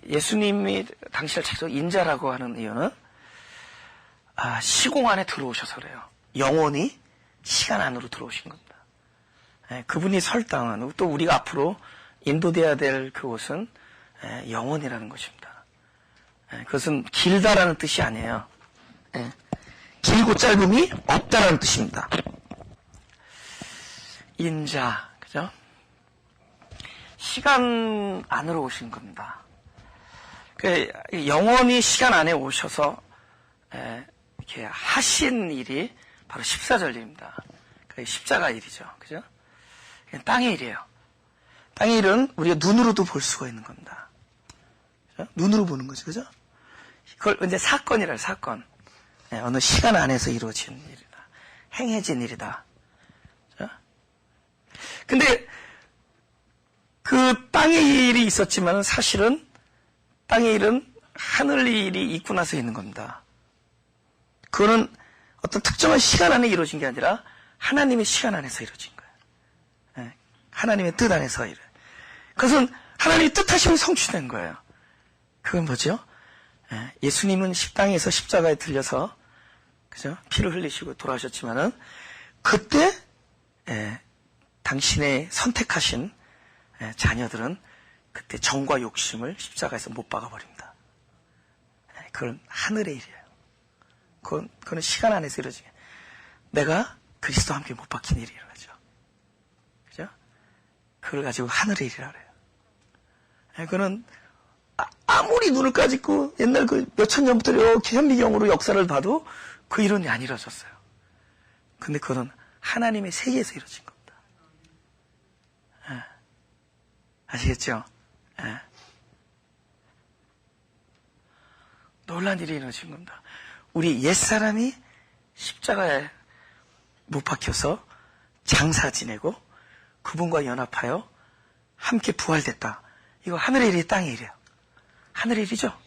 예수님이 당신을 찾아 인자라고 하는 이유는 시공 안에 들어오셔서 그래요. 영원히 시간 안으로 들어오신 겁니다. 그분이 설 땅은, 또 우리가 앞으로 인도돼야 될 그곳은 영원이라는 것입니다. 그것은 길다라는 뜻이 아니에요. 길고 짧음이 없다라는 뜻입니다. 인자, 그죠? 시간 안으로 오신 겁니다. 영원히 시간 안에 오셔서 이렇게 하신 일이 바로 십사절 일입니다. 십자가 일이죠. 그죠? 땅의 일이에요. 땅의 일은 우리가 눈으로도 볼 수가 있는 겁니다. 그죠? 눈으로 보는 거죠. 그죠? 그걸 이제 사건이라 사건. 어느 시간 안에서 이루어진 일이다. 행해진 일이다. 그죠? 근데 그 땅의 일이 있었지만 사실은 땅의 일은 하늘 일이 있고 나서 있는 겁니다. 그거는 어떤 특정한 시간 안에 이루어진 게 아니라 하나님의 시간 안에서 이루어진 거예요. 하나님의 뜻 안에서 이루어진 거예요. 그것은 하나님의 뜻하심이 성취된 거예요. 그건 뭐죠? 예수님은 십땅에서 십자가에 들려서 그죠? 피를 흘리시고 돌아오셨지만은 그때 당신의 선택하신 자녀들은 그때 정과 욕심을 십자가에서 못 박아버립니다. 그건 하늘의 일이에요. 그거는 시간 안에서 이루어진 게 내가 그리스도와 함께 못 박힌 일이 일어나죠. 그죠? 그걸 가지고 하늘의 일이라 그래요. 그거는 아무리 눈을 까짓고 옛날 그 몇천 년부터 이렇게 현미경으로 역사를 봐도 그 일은 안 이루어졌어요. 근데 그거는 하나님의 세계에서 이루어진 겁니다. 아시겠죠? 놀란 일이 이루어진 겁니다. 우리 옛사람이 십자가에 못 박혀서 장사 지내고 그분과 연합하여 함께 부활됐다. 이거 하늘의 일이 땅의 일이에요. 하늘의 일이죠?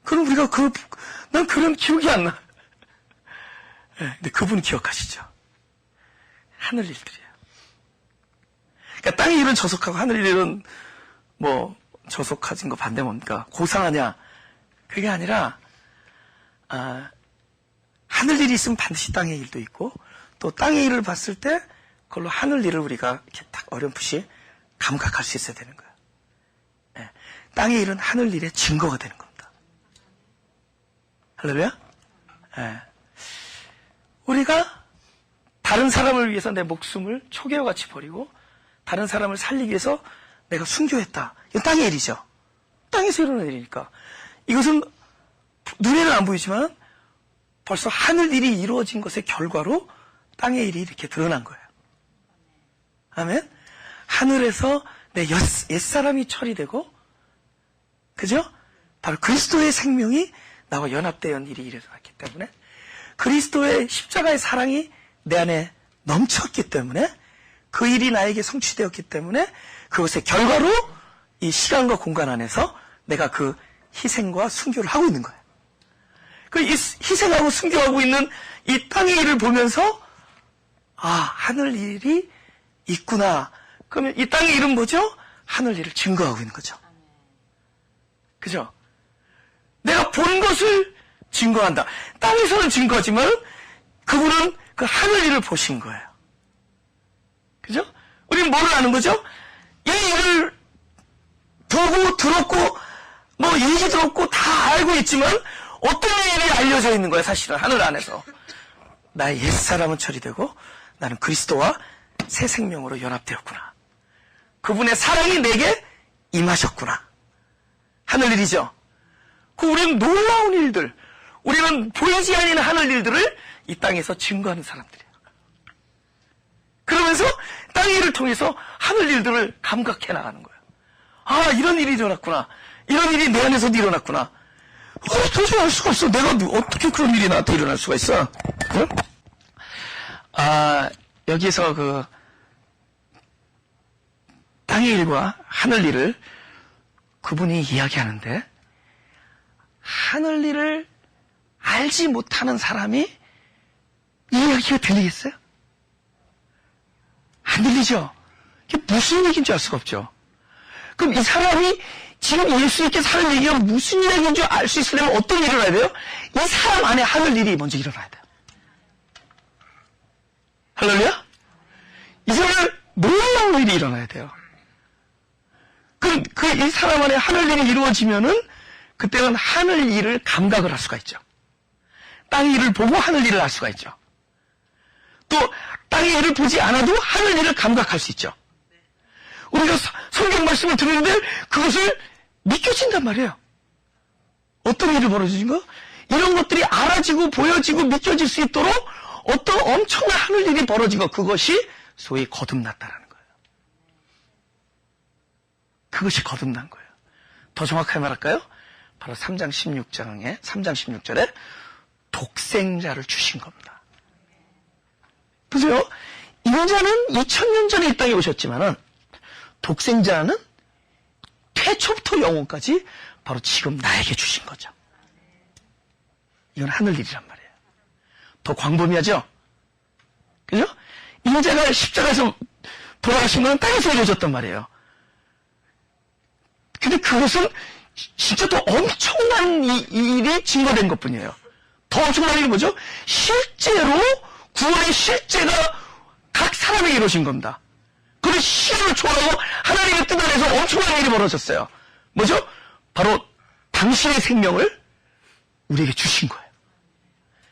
그럼 우리가 난 그런 기억이 안 나. 근데 그분 기억하시죠? 하늘 일들이에요. 그러니까 땅의 일은 저속하고 하늘 일은 뭐 저속해진 거 반대 뭡니까? 고상하냐? 그게 아니라 하늘 일이 있으면 반드시 땅의 일도 있고 또 땅의 일을 봤을 때 그걸로 하늘 일을 우리가 이렇게 딱 어렴풋이 감각할 수 있어야 되는 거예요. 땅의 일은 하늘 일의 증거가 되는 겁니다. 할렐루야? 우리가 다른 사람을 위해서 내 목숨을 초계와 같이 버리고 다른 사람을 살리기 위해서 내가 순교했다. 이건 땅의 일이죠. 땅에서 일어나는 일이니까. 이것은 눈에는 안 보이지만 벌써 하늘 일이 이루어진 것의 결과로 땅의 일이 이렇게 드러난 거예요. 아멘? 하늘에서 내 옛사람이 처리되고 그죠? 바로 그리스도의 생명이 나와 연합되어 일이 일어났기 때문에 그리스도의 십자가의 사랑이 내 안에 넘쳤기 때문에 그 일이 나에게 성취되었기 때문에 그것의 결과로 이 시간과 공간 안에서 내가 그 희생과 순교를 하고 있는 거예요. 그 희생하고 순교하고 있는 이 땅의 일을 보면서 하늘 일이 있구나. 그러면 이 땅의 일은 뭐죠? 하늘 일을 증거하고 있는 거죠. 그죠? 내가 본 것을 증거한다. 땅에서는 증거지만 그분은 그 하늘 일을 보신 거예요. 그죠? 우리는 뭐를 아는 거죠? 이 일을 보고 들었고 뭐 얘기 들었고 다 알고 있지만 어떤 일이 알려져 있는 거예요. 사실은 하늘 안에서 나의 옛사람은 처리되고 나는 그리스도와 새 생명으로 연합되었구나. 그분의 사랑이 내게 임하셨구나. 하늘 일이죠. 우리는 놀라운 일들, 우리는 보이지 않는 하늘 일들을 이 땅에서 증거하는 사람들이에요. 그러면서 땅의 일을 통해서 하늘 일들을 감각해 나가는 거예요. 이런 일이 일어났구나. 이런 일이 내 안에서도 일어났구나. 도저히 알 수가 없어. 내가 어떻게 그런 일이 나한테 일어날 수가 있어? 응? 여기서 그 땅의 일과 하늘 일을 그분이 이야기하는데 하늘 일을 알지 못하는 사람이 이 이야기가 들리겠어요? 안 들리죠? 이게 무슨 얘기인지 알 수가 없죠. 그럼 이 사람이 지금 예수님께서 하는 얘기가 무슨 이야기인 줄 알 수 있으려면 어떤 일이 일어나야 돼요? 이 사람 안에 하늘 일이 먼저 일어나야 돼요. 할렐루야? 이 사람은 놀라운 일이 일어나야 돼요. 이 사람 안에 하늘 일이 이루어지면은 그때는 하늘 일을 감각을 할 수가 있죠. 땅의 일을 보고 하늘 일을 할 수가 있죠. 또 땅의 일을 보지 않아도 하늘 일을 감각할 수 있죠. 우리가 성경 말씀을 들었는데 그것을 믿겨진단 말이에요. 어떤 일이 벌어지는가? 이런 것들이 알아지고 보여지고 믿겨질 수 있도록 어떤 엄청난 하늘 일이 벌어지고 그것이 소위 거듭났다라는 거예요. 그것이 거듭난 거예요. 더 정확하게 말할까요? 바로 3장 16절에 독생자를 주신 겁니다. 보세요. 인자는 2000년 전에 이 땅에 오셨지만은 독생자는 태초부터 영원까지 바로 지금 나에게 주신 거죠. 이건 하늘 일이란 말이에요. 더 광범위하죠? 그죠? 인자가 십자가에서 돌아가신 건 땅에서 이루어졌단 말이에요. 근데 그것은 진짜 더 엄청난 일이 증거된 것 뿐이에요. 더 엄청난 일이 뭐죠? 실제로 구원의 실제가 각 사람에게 이루어진 겁니다. 그리고 시간을 초월하고 하나님의 뜻 안에서 엄청난 일이 벌어졌어요. 뭐죠? 바로 당신의 생명을 우리에게 주신 거예요.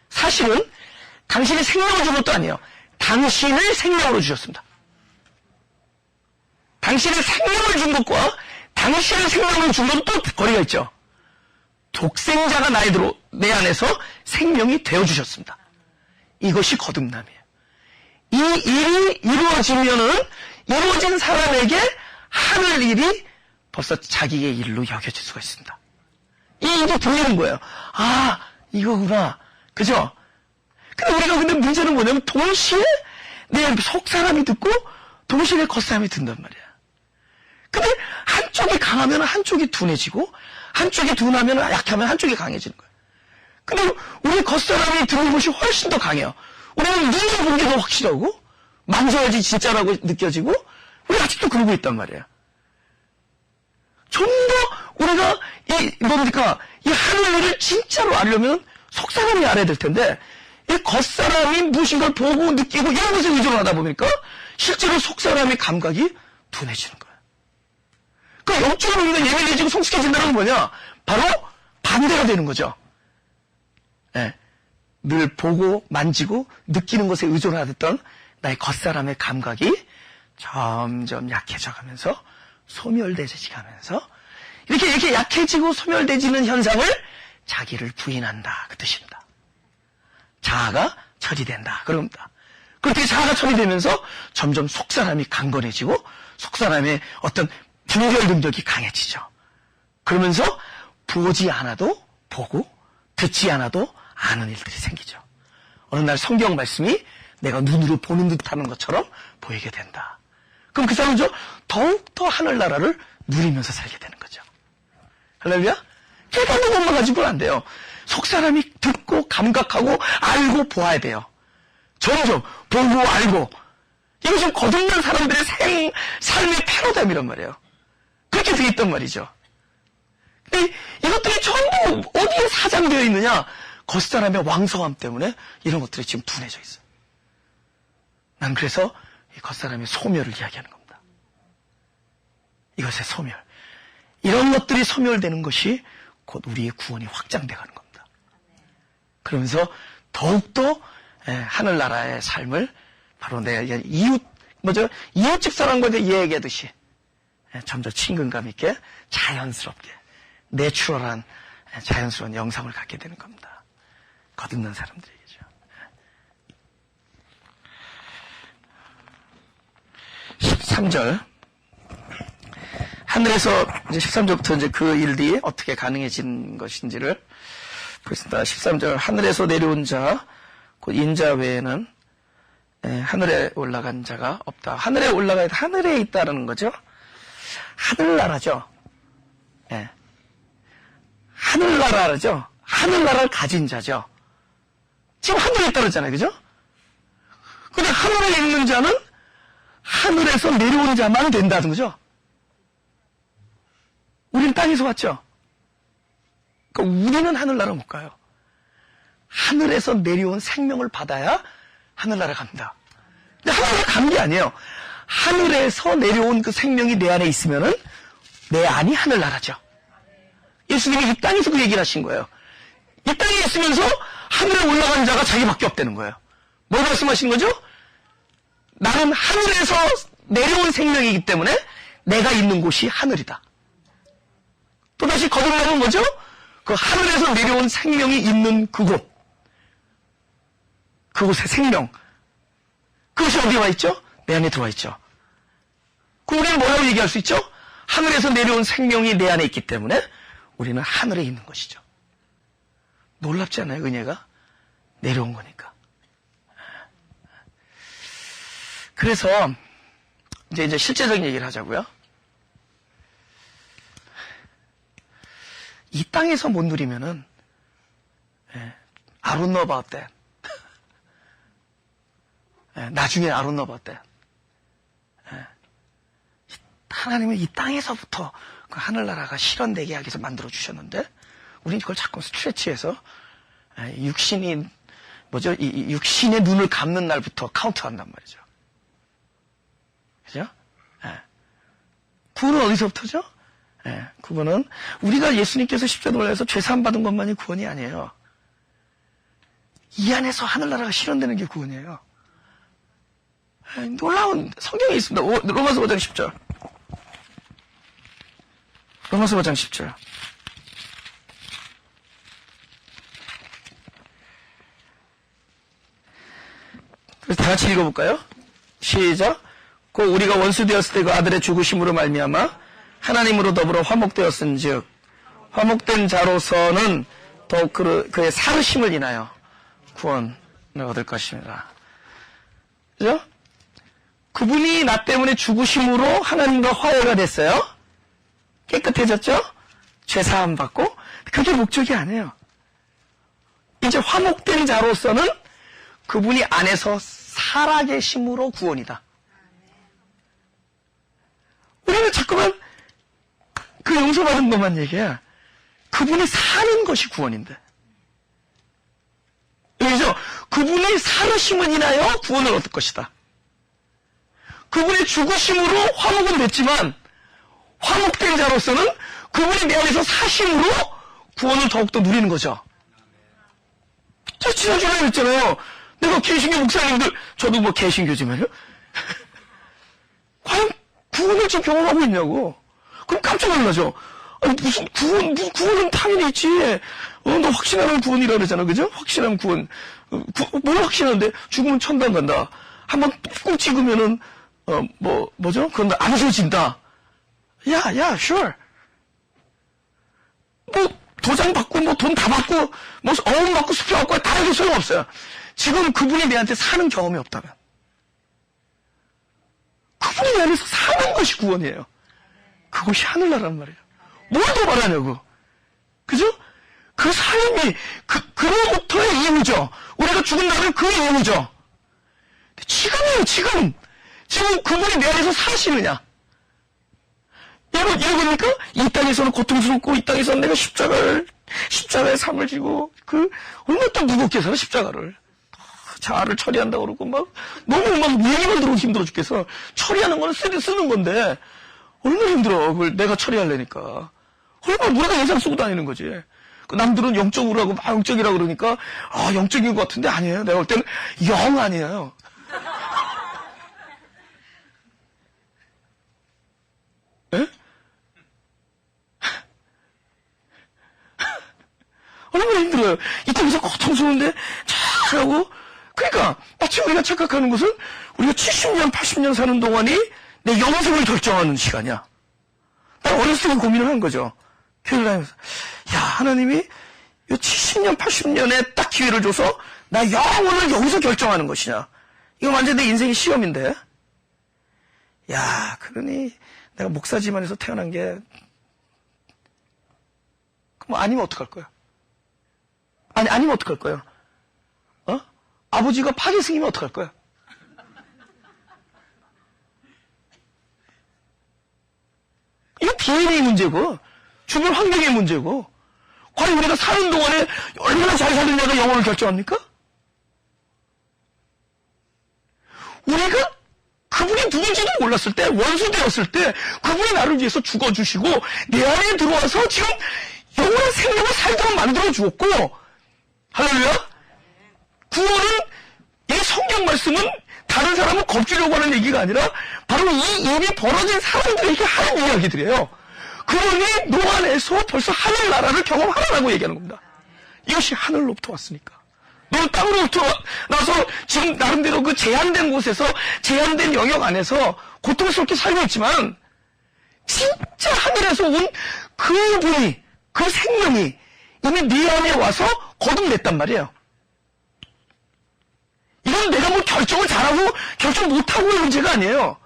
사실은 당신의 생명을 준 것도 아니에요. 당신을 생명으로 주셨습니다. 당신의 생명을 준 것과 당신의 생명을 준 것은 또 거리가 있죠. 독생자가 내 안에서 생명이 되어주셨습니다. 이것이 거듭남이에요. 이 일이 이루어진 사람에게 하늘 일이 벌써 자기의 일로 여겨질 수가 있습니다. 이 일이 들리는 거예요. 아, 이거구나. 그죠? 근데 문제는 뭐냐면 동시에 내 속사람이 듣고 동시에 내 겉사람이 듣는단 말이야. 근데 한쪽이 강하면 한쪽이 둔해지고 한쪽이 둔하면 약하면 한쪽이 강해지는 거예요. 근데 우리 겉사람이 듣는 것이 훨씬 더 강해요. 우리는 눈으로 본 게 더 확실하고 만져야지 진짜라고 느껴지고 우리 아직도 그러고 있단 말이에요. 좀 더 우리가 이 하늘 일을 진짜로 알려면 속사람이 알아야 될 텐데 이 겉사람이 무엇인가를 보고 느끼고 이런 것에 의존하다 보니까 실제로 속사람의 감각이 둔해지는 거예요. 그러니까 영적으로 우리가 예민해지고 성숙해진다는 건 뭐냐? 바로 반대가 되는 거죠. 네. 늘 보고 만지고 느끼는 것에 의존하던 나의 겉사람의 감각이 점점 약해져가면서 소멸되지가면서 이렇게 약해지고 소멸되지는 현상을 자기를 부인한다 그 뜻입니다. 자아가 처리된다 그럽니다. 그렇게 자아가 처리되면서 점점 속사람이 강건해지고 속사람의 어떤 분별 능력이 강해지죠. 그러면서 보지 않아도 보고 듣지 않아도 아는 일들이 생기죠. 어느 날 성경 말씀이 내가 눈으로 보는 듯하는 것처럼 보이게 된다. 그럼 그 사람은 더욱더 하늘나라를 누리면서 살게 되는 거죠. 할렐루야? 깨닫는 것만 가지고는 안 돼요. 속사람이 듣고 감각하고 알고 보아야 돼요. 점점 보고 알고. 이것은 거듭난 사람들의 삶의 패러다임이란 말이에요. 그렇게 돼 있단 말이죠. 근데 이것들이 전부 어디에 사장되어 있느냐? 겉사람의 왕성함 때문에 이런 것들이 지금 둔해져 있어요. 난 그래서 이 겉사람의 소멸을 이야기하는 겁니다. 이것의 소멸. 이런 것들이 소멸되는 것이 곧 우리의 구원이 확장돼 가는 겁니다. 그러면서 더욱더 하늘나라의 삶을 바로 내 이웃집 사람과 이야기하듯이 점점 친근감 있게 자연스럽게 내추럴한 자연스러운 영상을 갖게 되는 겁니다. 거듭난 사람들에게죠. 13절. 하늘에서 이제 13절부터 이제 그 일이 어떻게 가능해진 것인지를 보겠습니다. 13절. 하늘에서 내려온 자, 곧 인자 외에는 하늘에 올라간 자가 없다. 하늘에 올라가야 하늘에 있다라는 거죠. 하늘나라죠. 예. 하늘나라죠. 하늘나라를 가진 자죠. 지금 하늘에 있다 그랬잖아요. 그죠? 근데 하늘에 있는 자는 하늘에서 내려온 자만 된다는 거죠. 우리는 땅에서 왔죠? 그러니까 우리는 하늘나라 못 가요. 하늘에서 내려온 생명을 받아야 하늘나라 갑니다. 근데 하늘나라 가는 게 아니에요. 하늘에서 내려온 그 생명이 내 안에 있으면은 내 안이 하늘나라죠. 예수님이 이 땅에서 그 얘기를 하신 거예요. 이 땅에 있으면서 하늘에 올라간 자가 자기밖에 없다는 거예요. 뭐 말씀하시는 거죠? 나는 하늘에서 내려온 생명이기 때문에 내가 있는 곳이 하늘이다. 또다시 거듭나는 거죠? 그 하늘에서 내려온 생명이 있는 그곳. 그곳의 생명. 그것이 어디에 와 있죠? 내 안에 들어와 있죠. 그럼 우리는 뭐라고 얘기할 수 있죠? 하늘에서 내려온 생명이 내 안에 있기 때문에 우리는 하늘에 있는 것이죠. 놀랍지 않아요? 은혜가 내려온 거니까. 그래서 이제 실제적인 얘기를 하자고요. 이 땅에서 못 누리면은 I don't know about that. 나중에 I don't know about that. 하나님은 이 땅에서부터 그 하늘나라가 실현되게 하기 위해서 만들어 주셨는데 우리는 그걸 자꾸 스트레치해서 육신이 뭐죠? 이 육신의 눈을 감는 날부터 카운트한단 말이죠. 그죠? 구원은 어디서부터죠? 구원은 우리가 예수님께서 십자가 돌려서 죄사함 받은 것만이 구원이 아니에요. 이 안에서 하늘나라가 실현되는 게 구원이에요. 놀라운 성경에 있습니다. 로마서 5장 10절. 로마서 5장 10절. 그래서 다 같이 읽어볼까요? 시작. 곧 우리가 원수 되었을 때 그 아들의 죽으심으로 말미암아 하나님으로 더불어 화목되었은즉 화목된 자로서는 더욱 그의 살으심을 인하여 구원을 얻을 것입니다. 그죠? 그분이 나 때문에 죽으심으로 하나님과 화해가 됐어요. 깨끗해졌죠? 죄사함 받고. 그게 목적이 아니에요. 이제 화목된 자로서는 그분이 안에서 살아계심으로 구원이다. 우리는 자꾸만 그 용서받은 것만 얘기해. 그분이 사는 것이 구원인데. 그죠? 그분이 살으심을 인하여 구원을 얻을 것이다. 그분의 죽으심으로 화목은 됐지만 화목된 자로서는 그분이 내 안에서 사심으로 구원을 더욱더 누리는 거죠. 저 지난주에 그랬잖아요. 내가 개신교 목사님들, 저도 뭐 개신교지만요. 과연 구원을 지금 경험하고 있냐고. 그럼 깜짝 놀라죠. 아니, 무슨 구원은 당연히 있지. 너 확신하면 구원이라 그러잖아. 그죠? 확신하면 구원. 뭘 확신하는데? 죽으면 천당 간다. 한번 꾹 찍으면은, 뭐죠? 그건 안 없어진다. 야, sure. 뭐, 도장 받고, 뭐, 돈 다 받고, 뭐, 어음 받고, 수표 받고, 다 해도 소용없어요. 지금 그분이 내한테 사는 경험이 없다면. 그분이 내 안에서 사는 것이 구원이에요. 그것이 하늘나라란 말이에요. 뭘 더 바라냐고. 그죠? 그 삶이, 그로부터의 이유죠. 우리가 죽은 날은 그 이유죠. 지금이에요, 지금. 지금 그분이 내 안에서 사시느냐. 여러분이니까 이 땅에서는 고통스럽고 이 땅에서는 내가 십자가의 삶을 지고 얼마나 또 무겁게 살아 십자가를 자아를 처리한다고 그러고 너무 얘기만 들어도 힘들어 죽겠어. 처리하는 거는 쓰는 건데 얼마나 힘들어. 그걸 내가 처리하려니까 얼마나 우리가 예산 쓰고 다니는 거지. 남들은 영적으로 하고 영적이라고 그러니까 영적인 것 같은데 아니에요. 내가 볼 때는 영 아니에요. 에? 얼마나 힘들어요. 이 땅에서 고통스러운데 잘하고 그러니까 마치 우리가 착각하는 것은 우리가 70년 80년 사는 동안이 내 영생을 결정하는 시간이야. 난 어렸을 때 고민을 한 거죠. 교회를 다니면서 하나님이 이 70년 80년에 딱 기회를 줘서 나 영혼을 여기서 결정하는 것이냐. 이거 완전 내 인생의 시험인데 그러니 내가 목사 집안에서 태어난 게 그럼 아니면 어떡할 거야? 아니면 어떡할 거예요? 아버지가 파괴승이면 어떡할 거야? 이거 DNA 문제고, 주변 환경의 문제고, 과연 우리가 사는 동안에 얼마나 잘 사느냐가 영혼을 결정합니까? 우리가 그분이 누군지도 몰랐을 때, 원수 되었을 때, 그분이 나를 위해서 죽어주시고, 내 안에 들어와서 지금 영원한 생명을 살도록 만들어 주었고, 할렐루야? 구원은, 이 성경 말씀은 다른 사람을 겁주려고 하는 얘기가 아니라, 바로 이 일이 벌어진 사람들에게 하는 이야기들이에요. 그분이 너 안에서 벌써 하늘나라를 경험하라고 얘기하는 겁니다. 이것이 하늘로부터 왔으니까. 너는 땅으로부터 나서 지금 나름대로 그 제한된 곳에서 제한된 영역 안에서 고통스럽게 살고 있지만 진짜 하늘에서 온 그분이, 그 생명이 이미 네 안에 와서 거듭냈단 말이에요. 이건 내가 뭐 결정을 잘하고 결정 못하고의 문제가 아니에요.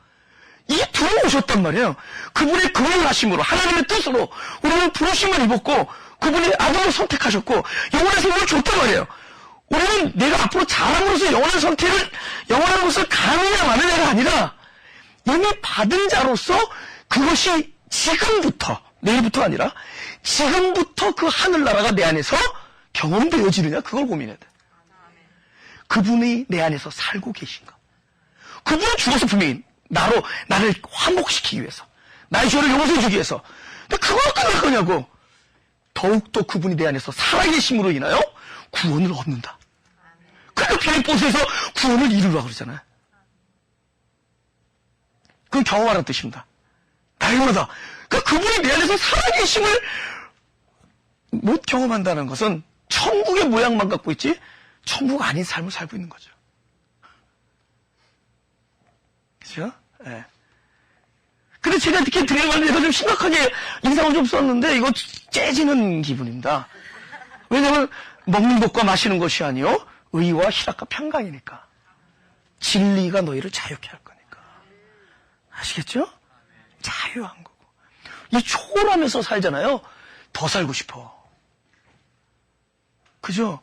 이 들어오셨단 말이에요. 그분의 거룩하심으로, 하나님의 뜻으로 우리는 부르심을 입었고 그분이 아들을 선택하셨고 영원한 생명을 줬단 말이에요. 우리는 내가 앞으로 잘함으로써 영원한 것을 가느냐 마느냐가 아니라 이미 받은 자로서 그것이 지금부터, 내일부터 아니라 지금부터 그 하늘나라가 내 안에서 경험되어지느냐, 그걸 고민해야 돼. 그분이 내 안에서 살고 계신가? 그분은 죽어서 분명히 나를 환복시키기 위해서, 나의 죄를 용서해 주기 위해서. 근데 그걸 어떻게 할 거냐고. 더욱더 그분이 내 안에서 살아계심으로 인하여 구원을 얻는다. 그러니까 빌립보서에서 구원을 이루라고 그러잖아요. 그건 경험하라는 뜻입니다. 날마다. 그러니까 그분이 내 안에서 살아계심을 못 경험한다는 것은 천국의 모양만 갖고 있지 천국 아닌 삶을 살고 있는 거죠. 그죠? 예. 네. 근데 제가 이렇게 드리는 건데 제가 좀 심각하게 인상을 좀 썼는데 이거 째지는 기분입니다. 왜냐면 먹는 것과 마시는 것이 아니요 의와 희락과 평강이니까. 진리가 너희를 자유케 할 거니까. 아시겠죠? 자유한 거고. 이 초월하면서 살잖아요. 더 살고 싶어. 그죠?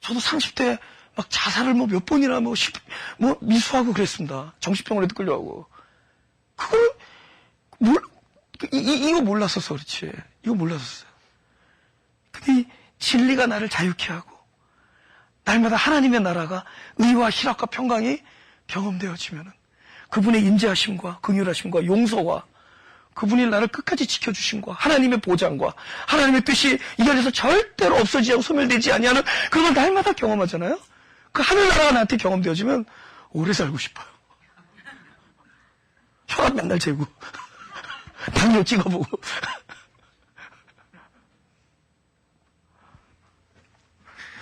저도 30대 막 자살을 몇 번이나 미수하고 그랬습니다. 정신병원에도 끌려가고. 그걸 이거 몰랐었어, 그렇지. 이거 몰랐었어요. 근데 이 진리가 나를 자유케 하고 날마다 하나님의 나라가 의와 희락과 평강이 경험되어지면은 그분의 인자하심과 긍휼하심과 용서와 그분이 나를 끝까지 지켜주심과 하나님의 보장과 하나님의 뜻이 이 안에서 절대로 없어지지 않고 소멸되지 아니하는 그런 걸 날마다 경험하잖아요. 그 하늘나라가 나한테 경험되어지면 오래 살고 싶어요. 혈압 맨날 재고 당뇨 찍어보고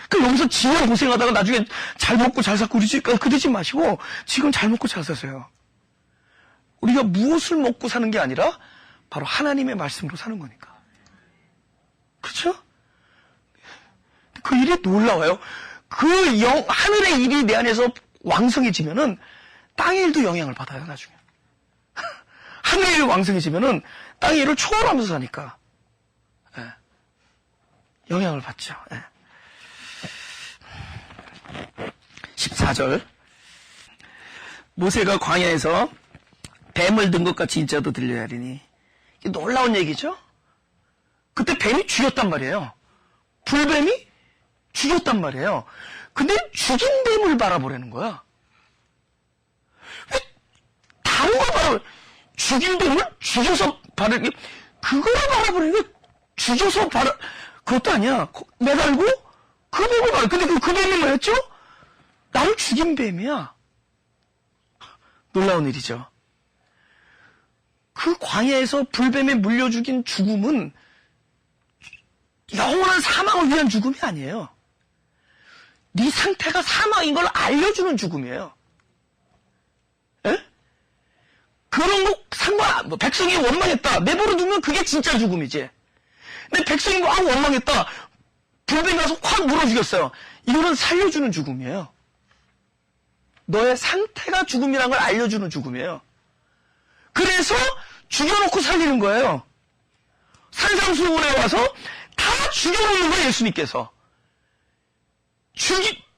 그 여기서 지금 고생하다가 나중에 잘 먹고 잘 살고 그러지 마시고 지금 잘 먹고 잘 사세요. 우리가 무엇을 먹고 사는 게 아니라 바로 하나님의 말씀으로 사는 거니까. 그렇죠? 그 일이 놀라워요. 하늘의 일이 내 안에서 왕성해지면은 땅의 일도 영향을 받아요, 나중에. 하늘의 일이 왕성해지면은 땅의 일을 초월하면서 사니까. 예. 영향을 받죠. 예. 14절. 모세가 광야에서 뱀을 든 것 같이 인자도 들려야 하리니. 놀라운 얘기죠? 그때 뱀이 죽였단 말이에요. 불뱀이 죽였단 말이에요. 근데 죽인 뱀을 바라보라는 거야. 왜 다른 걸 죽인 뱀을 죽여서 그거를 바라보는 게 죽여서 그것도 아니야. 매달고 그 뱀을 바라. 근데 그 뱀이 뭐였죠? 나를 죽인 뱀이야. 놀라운 일이죠. 그 광야에서 불뱀에 물려 죽인 죽음은 영원한 사망을 위한 죽음이 아니에요. 네 상태가 사망인 걸 알려주는 죽음이에요. 에? 그런 거 백성이 원망했다. 내버려 두면 그게 진짜 죽음이지. 근데 백성이 원망했다. 불뱀이 가서 확 물어 죽였어요. 이거는 살려주는 죽음이에요. 너의 상태가 죽음이라는 걸 알려주는 죽음이에요. 그래서 죽여놓고 살리는 거예요. 산상수훈에 와서 다 죽여놓는 거예요, 예수님께서.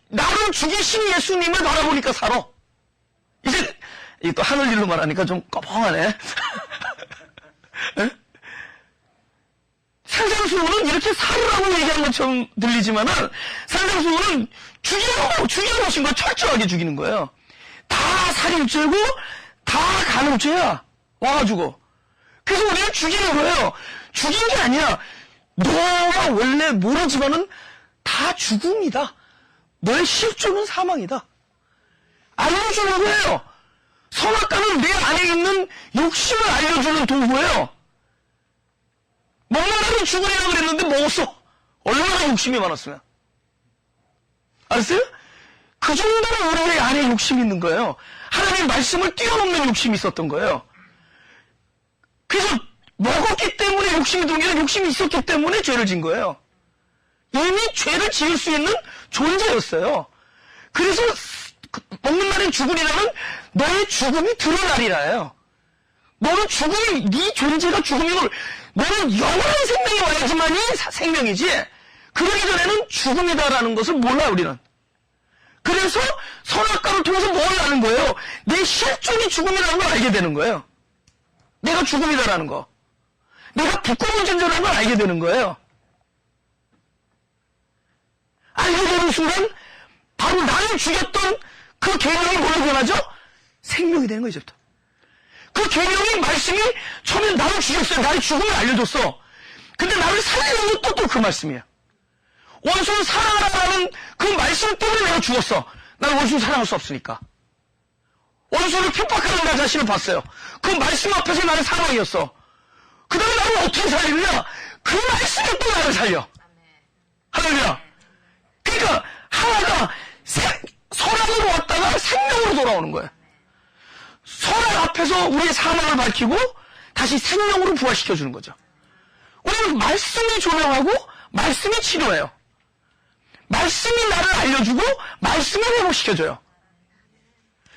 나를 죽이신 예수님을 바라보니까 살아. 이제, 또 하늘 일로 말하니까 좀 꺼벙하네. 산상수훈은 이렇게 살으라고 얘기하는 것처럼 들리지만은, 산상수훈은 죽이는 것인 걸 철저하게 죽이는 거예요. 다 살인죄고, 다 간음죄야. 와가지고. 그래서 우리는 죽이는 거예요. 죽인 게 아니야. 너가 원래 모르지만은 다 죽음이다. 너의 실존은 사망이다. 알려주는 거예요. 선악과는 내 안에 있는 욕심을 알려주는 도구예요. 먹는다면 죽으리라 그랬는데 먹었어. 얼마나 욕심이 많았으면. 알았어요? 그 정도로 우리 안에 욕심이 있는 거예요. 하나님의 말씀을 뛰어넘는 욕심이 있었던 거예요. 그래서 먹었기 때문에 욕심이 든 게 아니라 욕심이 있었기 때문에 죄를 진 거예요. 이미 죄를 지을 수 있는 존재였어요. 그래서 먹는 날엔 죽으리라는 너의 죽음이 드러나리라예요. 너는 죽음이, 네 존재가 죽음이고 너는 영원한 생명이 와야지만이 생명이지, 그러기 전에는 죽음이다라는 것을 몰라 우리는. 그래서 선악과를 통해서 뭘 아는 거예요? 내 실존이 죽음이라는 걸 알게 되는 거예요. 내가 죽음이다라는 거. 내가 부끄러운 존재라는 걸 알게 되는 거예요. 알게 되는 순간 바로 나를 죽였던 그 계명이 뭘로 변하죠? 생명이 되는 거예요. 이제부터. 그 계명이, 말씀이 처음에 나를 죽였어요. 나의 죽음을 알려줬어. 근데 나를 살리는 것도 또 그 말씀이에요. 원수를 사랑하라는 그 말씀 때문에 내가 죽었어. 나는 원수를 사랑할 수 없으니까. 원수를 핍박하는 나 자신을 봤어요. 그 말씀 앞에서 나는 사망이었어. 그 다음에 나를 어떻게 살리느냐? 그 말씀이 또 나를 살려. 할렐루야. 그러니까 하나가 선악으로 왔다가 생명으로 돌아오는 거예요. 선악 앞에서 우리의 사망을 밝히고 다시 생명으로 부활시켜주는 거죠. 우리는 말씀이 조명하고 말씀이 치료해요. 말씀이 나를 알려주고 말씀이 회복시켜줘요.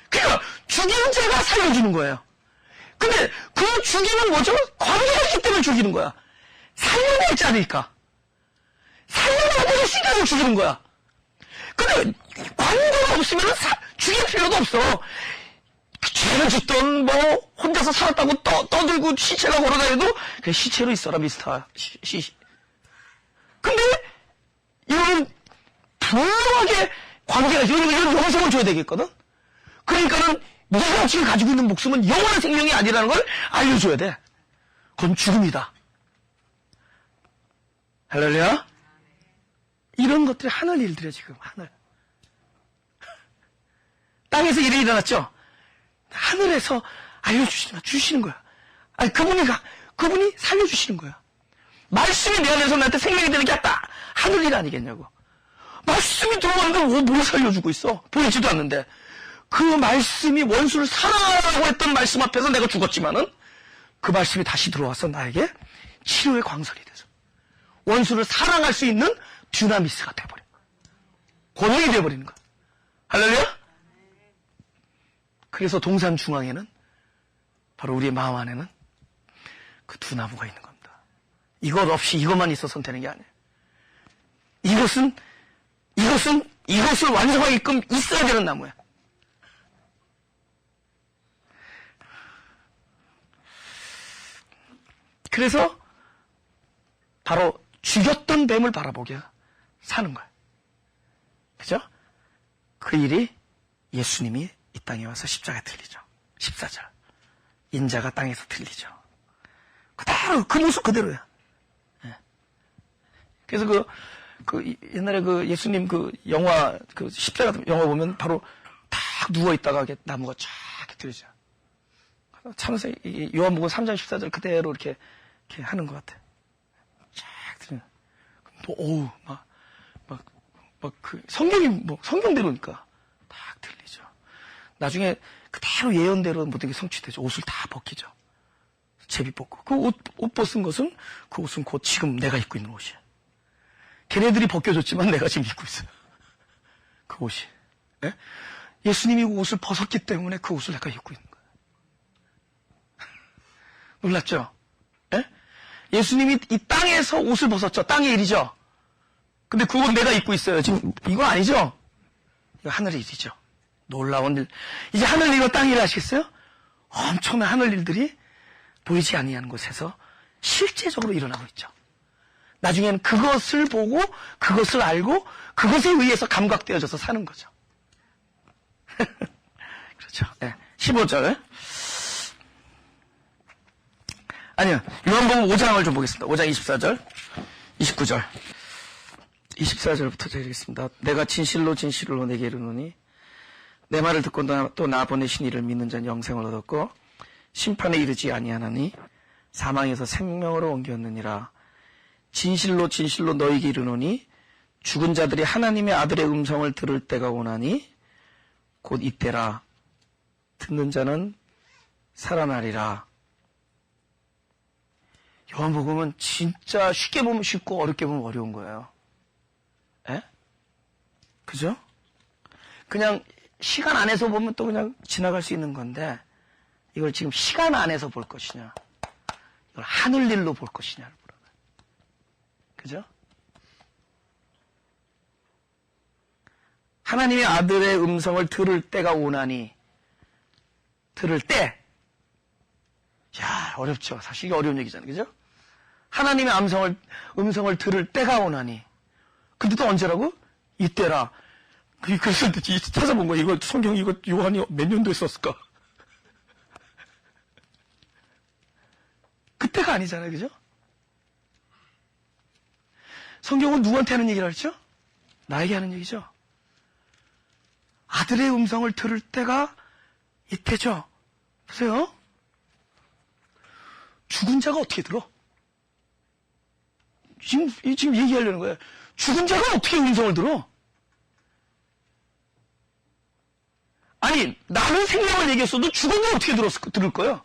그러니까 죽이는 자가 살려주는 거예요. 근데 그 죽이는 뭐죠? 관계가 있기 때문에 죽이는 거야. 살려낼 자니까. 살려내야 되겠으니까 죽이는 거야. 근데 관계가 없으면 죽일 필요도 없어. 죄를 짓던 뭐 혼자서 살았다고 떠들고 시체가 걸어다녀도 그냥 시체로 있어라 미스터 근데 이거는 분명하게 관계가 이런 영성을 줘야 되겠거든. 그러니까는 네가 지금 가지고 있는 목숨은 영원한 생명이 아니라는 걸 알려줘야 돼. 그건 죽음이다. 할렐루야. 이런 것들이 하늘 일들이야. 지금 하늘. 땅에서 일이 일어났죠. 하늘에서 주시는 거야. 아니, 그분이 살려주시는 거야. 말씀이 내 안에서 나한테 생명이 되는 게 아까 하늘 일 아니겠냐고. 말씀이 들어왔는데 뭘 살려주고 있어? 보이지도 않는데. 그 말씀이 원수를 사랑하라고 했던 말씀 앞에서 내가 죽었지만은 그 말씀이 다시 들어와서 나에게 치료의 광선이 돼서 원수를 사랑할 수 있는 듀나미스가 돼버려. 권능이 돼버리는 거야. 할렐루야? 그래서 동산 중앙에는 바로 우리의 마음 안에는 그 두 나무가 있는 겁니다. 이것 없이 이것만 있어서는 되는 게 아니에요. 이것을 완성하게끔 있어야 되는 나무야. 그래서 바로 죽였던 뱀을 바라보게 사는 거야. 그죠? 그 일이 예수님이 이 땅에 와서 십자가에 틀리죠. 14절. 인자가 땅에서 틀리죠. 그대로, 그 모습 그대로야. 예. 그래서 옛날에 예수님 영화, 십자가 영화 보면 바로 딱 누워있다가 나무가 쫙 틀리죠. 참으세요. 요한복음 3장 14절 그대로 이렇게 하는 것 같아. 쫙 틀리는. 성경대로니까 딱 틀리죠. 나중에 그대로 예언대로 모든 게 성취되죠. 옷을 다 벗기죠. 제비 벗고. 그 옷 벗은 것은, 그 옷은 곧 지금 내가 입고 있는 옷이야. 걔네들이 벗겨졌지만 내가 지금 입고 있어요. 그 옷이. 예? 예수님이 그 옷을 벗었기 때문에 그 옷을 내가 입고 있는 거야. 놀랐죠? 예? 예수님이 이 땅에서 옷을 벗었죠. 땅의 일이죠. 근데 그건 내가 입고 있어요. 지금 이거 아니죠? 이거 하늘의 일이죠. 놀라운 일. 이제 하늘 일과 땅 일 아시겠어요? 엄청난 하늘 일들이 보이지 아니하는 곳에서 실제적으로 일어나고 있죠. 나중에는 그것을 보고 그것을 알고 그것에 의해서 감각되어져서 사는 거죠. 그렇죠. 네. 15절. 아니요. 요한복음 5장을 좀 보겠습니다. 5장 24절, 29절. 24절부터 드리겠습니다. 내가 진실로 진실로 내게 이르노니 내 말을 듣고 또 나 보내신 이를 믿는 자는 영생을 얻었고 심판에 이르지 아니하나니 사망에서 생명으로 옮겼느니라. 진실로 진실로 너희에게 이르노니 죽은 자들이 하나님의 아들의 음성을 들을 때가 오나니 곧 이때라. 듣는 자는 살아나리라. 요한복음은 진짜 쉽게 보면 쉽고 어렵게 보면 어려운 거예요. 에? 그죠? 그냥 시간 안에서 보면 또 그냥 지나갈 수 있는 건데 이걸 지금 시간 안에서 볼 것이냐 이걸 하늘일로 볼 것이냐를 물어봐요. 그죠? 하나님의 아들의 음성을 들을 때가 오나니 들을 때 야, 어렵죠. 사실 이게 어려운 얘기잖아요. 그죠? 하나님의 음성을 들을 때가 오나니. 근데 또 언제라고? 이때라. 그래서 찾아본 거예요. 이거 성경 이거 요한이 몇 년도에 썼을까? 그때가 아니잖아요. 그죠? 성경은 누구한테 하는 얘기를 하죠? 나에게 하는 얘기죠. 아들의 음성을 들을 때가 이때죠. 보세요. 죽은 자가 어떻게 들어? 지금 얘기하려는 거예요. 죽은 자가 어떻게 음성을 들어? 아니, 나는 생명을 얘기했어도 죽은 자가 어떻게 들을 거예요?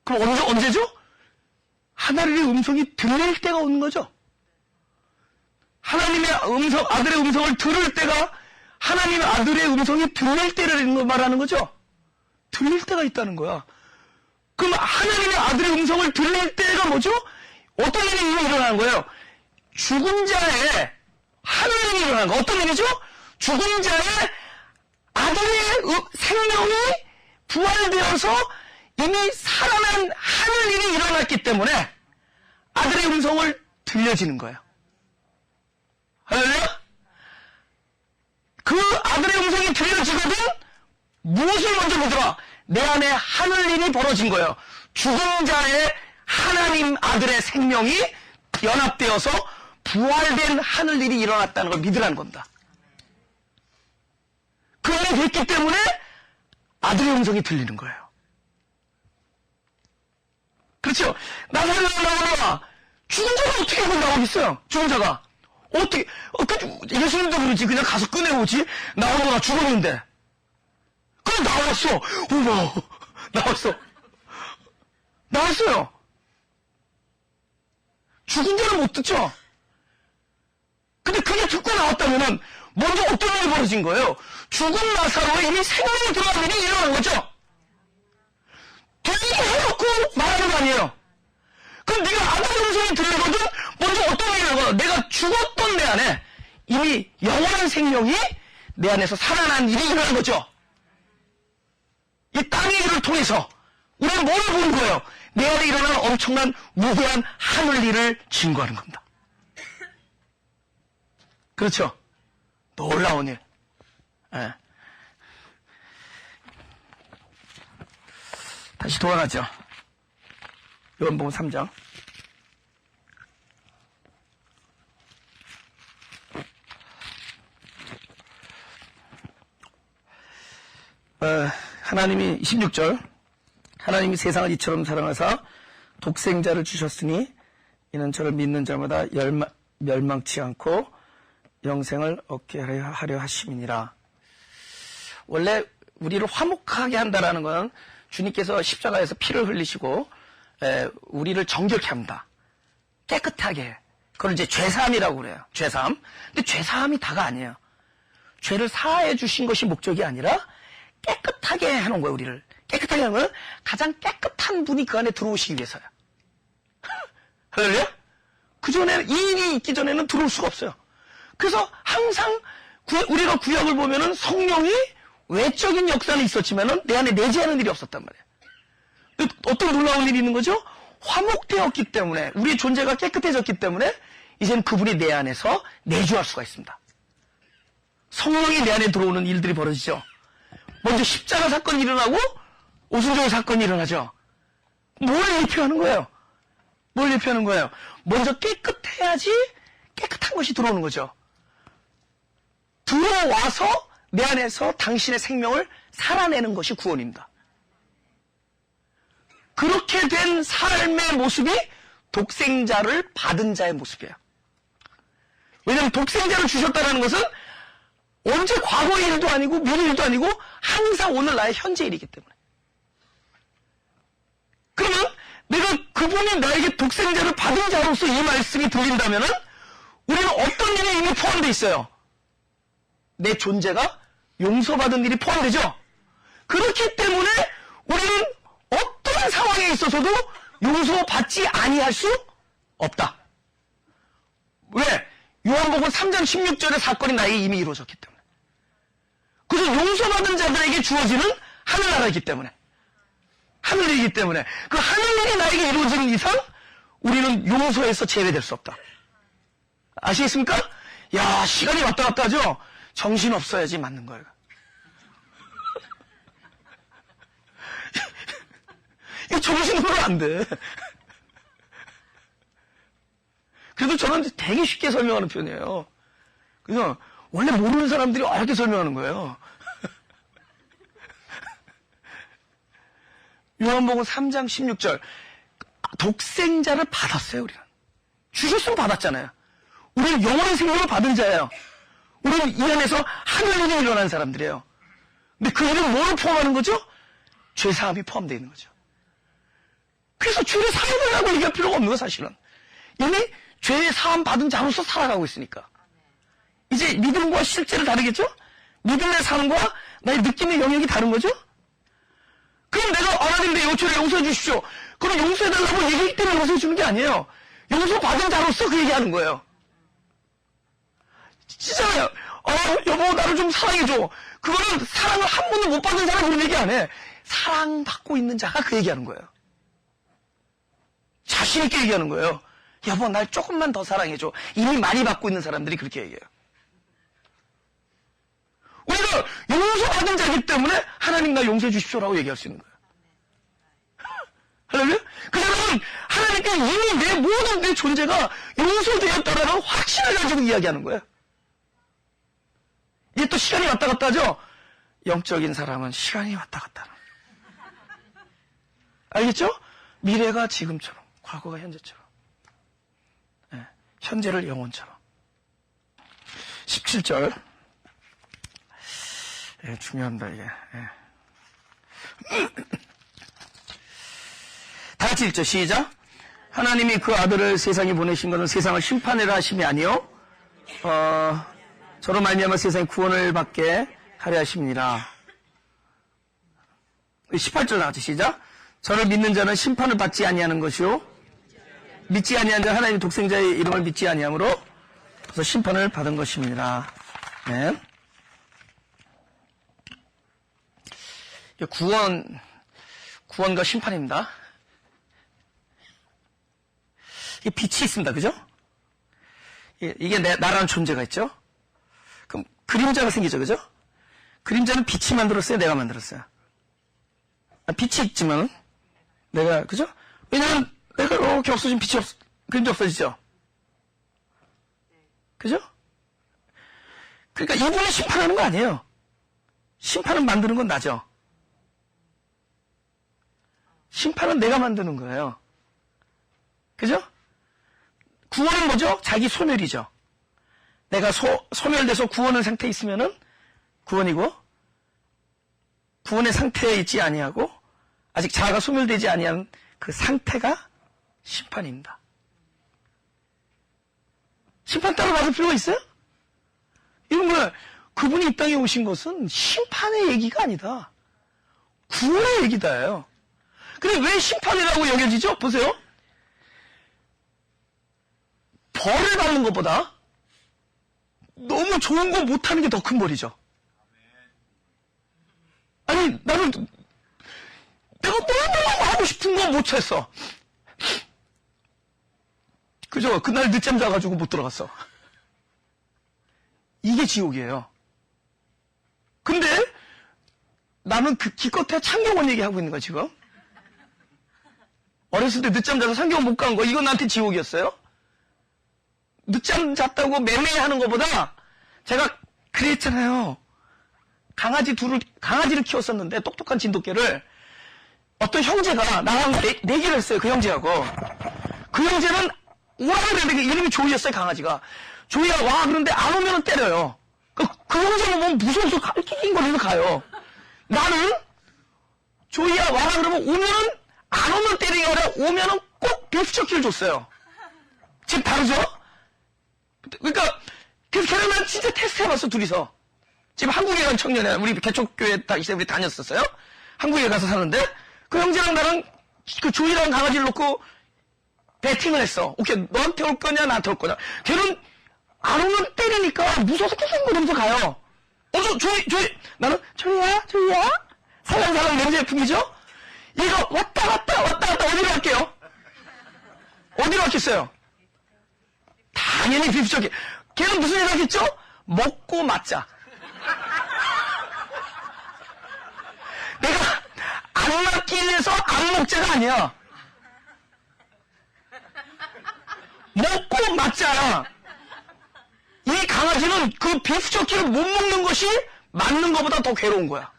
그럼 언제죠? 하나님의 음성이 들릴 때가 오는 거죠. 하나님의 음성, 아들의 음성을 들을 때가 하나님의 아들의 음성이 들릴 때를 말하는 거죠. 들릴 때가 있다는 거야. 그럼 하나님의 아들의 음성을 들릴 때가 뭐죠? 어떤 일이 일어나는 거예요? 죽은 자의 하늘이 일어나는 거. 어떤 일이죠? 죽은 자의 아들의 생명이 부활되어서 이미 살아난 하늘 일이 일어났기 때문에 아들의 음성을 들려지는 거예요. 할렐루야? 그 아들의 음성이 들려지거든 무엇을 먼저 보더라? 내 안에 하늘 일이 벌어진 거예요. 죽은 자의 하나님 아들의 생명이 연합되어서 부활된 하늘 일이 일어났다는 걸 믿으라는 겁니다. 그 일이 됐기 때문에 아들의 음성이 들리는 거예요. 그렇죠? 나사렛 나오나 죽은 자가 어떻게 나오겠어요? 죽은 자가 어떻게 예수님도 그러지. 그냥 가서 꺼내오지. 나오거나 죽었는데 그럼 나왔어. 어머, 나왔어요. 죽은 자는 못 듣죠. 근데 그게 듣고 나왔다면은 먼저 어떤 일이 벌어진 거예요? 죽은 나사로에 이미 생명이 들어간 일이 일어난 거죠. 들리게 해놓고 말하는 거 아니에요. 그럼 네가 아들의 음성이 들리거든 먼저 어떤 일이 일어나? 내가 죽었던 내 안에 이미 영원한 생명이 내 안에서 살아난 일이 일어난 거죠. 이 땅의 일을 통해서 우리는 뭘 보는 거예요? 내 안에 일어난 엄청난 무고한 하늘 일을 증거하는 겁니다. 그렇죠? 놀라운 일. 네. 다시 돌아가죠. 요한복음 3장. 하나님이 16절 하나님이 세상을 이처럼 사랑하사 독생자를 주셨으니 이는 저를 믿는 자마다 멸망치 않고 영생을 얻게 하려 하심이니라. 원래 우리를 화목하게 한다라는 건 주님께서 십자가에서 피를 흘리시고 우리를 정결케 합니다. 깨끗하게. 그걸 이제 죄사함이라고 그래요. 죄사함. 근데 죄사함이 다가 아니에요. 죄를 사하해 주신 것이 목적이 아니라 깨끗하게 해놓은 거예요. 우리를 깨끗하게 하는 건 가장 깨끗한 분이 그 안에 들어오시기 위해서요. 할렐루야? 그 전에 이 일이 있기 전에는 들어올 수가 없어요. 그래서 항상 우리가 구약을 보면은 성령이 외적인 역사는 있었지만은 내 안에 내재하는 일이 없었단 말이에요. 어떤 놀라운 일이 있는 거죠? 화목되었기 때문에, 우리의 존재가 깨끗해졌기 때문에 이제는 그분이 내 안에서 내주할 수가 있습니다. 성령이 내 안에 들어오는 일들이 벌어지죠. 먼저 십자가 사건이 일어나고 오순절 사건이 일어나죠. 뭘 예표하는 거예요? 뭘 예표하는 거예요? 먼저 깨끗해야지 깨끗한 것이 들어오는 거죠. 들어와서 내 안에서 당신의 생명을 살아내는 것이 구원입니다. 그렇게 된 삶의 모습이 독생자를 받은 자의 모습이에요. 왜냐하면 독생자를 주셨다는 것은 언제 과거의 일도 아니고 미래 일도 아니고 항상 오늘날의 현재 일이기 때문에. 그러면 내가 그분이 나에게 독생자를 받은 자로서 이 말씀이 들린다면 우리는 어떤 일이 이미 포함되어 있어요? 내 존재가 용서받은 일이 포함되죠? 그렇기 때문에 우리는 어떤 상황에 있어서도 용서받지 아니할 수 없다. 왜? 요한복음 3장 16절의 사건이 나에게 이미 이루어졌기 때문에. 그래서 용서받은 자들에게 주어지는 하늘나라이기 때문에. 하늘이기 때문에. 그 하늘일이 나에게 이루어지는 이상 우리는 용서에서 제외될 수 없다. 아시겠습니까? 야, 시간이 왔다 갔다 하죠? 정신 없어야지 맞는 거예요. 이거 정신으로 안 돼. 그래도 저는 되게 쉽게 설명하는 편이에요. 그래서 원래 모르는 사람들이 어렵게 설명하는 거예요. 요한복음 3장 16절. 독생자를 받았어요, 우리는. 주셨으면 받았잖아요. 우리는 영원한 생명을 받은 자예요. 우리는 이 안에서 하늘일이 일어난 사람들이에요. 근데 그 일은 뭐를 포함하는 거죠? 죄사함이 포함되어 있는 거죠. 그래서 죄를 사함이라고 얘기할 필요가 없는 거예요, 사실은. 이미 죄의 사함 받은 자로서 살아가고 있으니까. 이제 믿음과 실제를 다르겠죠? 믿음의 삶과 나의 느낌의 영역이 다른 거죠? 그럼 내가 하나님 내 요청을 용서해 주십시오. 그럼 용서해달라고 얘기하기 때문에 용서해 주는 게 아니에요. 용서받은 자로서 그 얘기하는 거예요. 진짜요. 여보 나를 좀 사랑해줘. 그거는 사랑을 한 번도 못 받은 사람이 그런 얘기 안 해. 사랑받고 있는 자가 그 얘기하는 거예요. 자신 있게 얘기하는 거예요. 여보 날 조금만 더 사랑해줘. 이미 많이 받고 있는 사람들이 그렇게 얘기해요. 우리가 용서받은 자이기 때문에 하나님 나 용서해 주십시오라고 얘기할 수 있는 거예요. 할렐루야? 그 사람은 하나님께 이미 내 모든 내 존재가 용서되었다라는 확신을 가지고 이야기하는 거예요. 이게 또 시간이 왔다 갔다 하죠? 영적인 사람은 시간이 왔다 갔다 하는. 알겠죠? 미래가 지금처럼, 과거가 현재처럼. 네, 현재를 영원처럼. 17절. 예, 중요합니다, 이게. 예. 다 같이 읽죠. 시작. 하나님이 그 아들을 세상에 보내신 것은 세상을 심판하려 하심이 아니요 저로 말미암아 세상의 구원을 받게 하려 하심이니라. 18절 다 같이 시작. 저를 믿는 자는 심판을 받지 아니하는 것이요 믿지 아니한 자는 하나님의 독생자의 이름을 믿지 아니하므로 그래서 심판을 받은 것입니다. 네. 구원과 심판입니다. 이게 빛이 있습니다. 그죠? 이게 나라는 존재가 있죠? 그럼 그림자가 생기죠. 그죠? 그림자는 빛이 만들었어요? 내가 만들었어요? 빛이 있지만, 그죠? 왜냐면 내가 이렇게 없어지면 그림자 없어지죠? 그죠? 그러니까 이분이 심판하는 거 아니에요. 심판을 만드는 건 나죠. 심판은 내가 만드는 거예요. 그죠? 구원은 뭐죠? 자기 소멸이죠. 내가 소멸돼서 구원의 상태에 있으면은 구원이고, 구원의 상태에 있지 아니하고, 아직 자아가 소멸되지 아니한 그 상태가 심판입니다. 심판 따로 받을 필요가 있어요? 이건 뭐야? 그분이 이 땅에 오신 것은 심판의 얘기가 아니다. 구원의 얘기다예요. 근데 왜 심판이라고 여겨지죠? 보세요. 벌을 받는 것보다 너무 좋은 거 못하는 게 더 큰 벌이죠. 아니, 내가 너무너무 하고 싶은 거 못 했어. 그죠? 그날 늦잠 자가지고 못 들어갔어. 이게 지옥이에요. 근데 나는 그 기껏해 창경원 얘기하고 있는 거야, 지금. 어렸을 때 늦잠 자서 창경원 못 간 거, 이건 나한테 지옥이었어요? 늦잠 잤다고 매매하는 것보다 제가 그랬잖아요. 강아지를 키웠었는데, 똑똑한 진돗개를 어떤 형제가 나랑 내기를 했어요, 그 형제하고. 그 형제는 오라고 그랬는데, 이름이 조이였어요, 강아지가. 조이야, 와, 그런데 안 오면은 때려요. 그 형제가 보면 무서워서 낑낑거리면서 가요. 나는, 조이야, 와라 그러면 오면은, 안 오면 때리기 아니라 오면은 꼭 비프처키를 줬어요. 지금 다르죠? 그러니까, 그래서 걔네는 진짜 테스트 해봤어, 둘이서. 지금 한국에 간 청년이야. 우리 개척교회 이때 우리 다녔었어요. 한국에 가서 사는데, 그 형제랑 나랑 그 조이랑 강아지를 놓고 배팅을 했어. 오케이, 너한테 올 거냐, 나한테 올 거냐. 걔는 안 오면 때리니까 무서워서 낑낑거리면서 가요. 조이. 나는, 조이야? 살랑살랑 냄새 풍기죠? 얘가 왔다 어디로 갈게요? 어디로 갔겠어요? 당연히 비프처키. 걔는 무슨 생각했죠? 먹고 맞자. 내가 안 맞기 위해서 안 먹자가 아니야. 먹고 맞자. 이 강아지는 그 비프처키를 못 먹는 것이 맞는 것보다 더 괴로운 거야.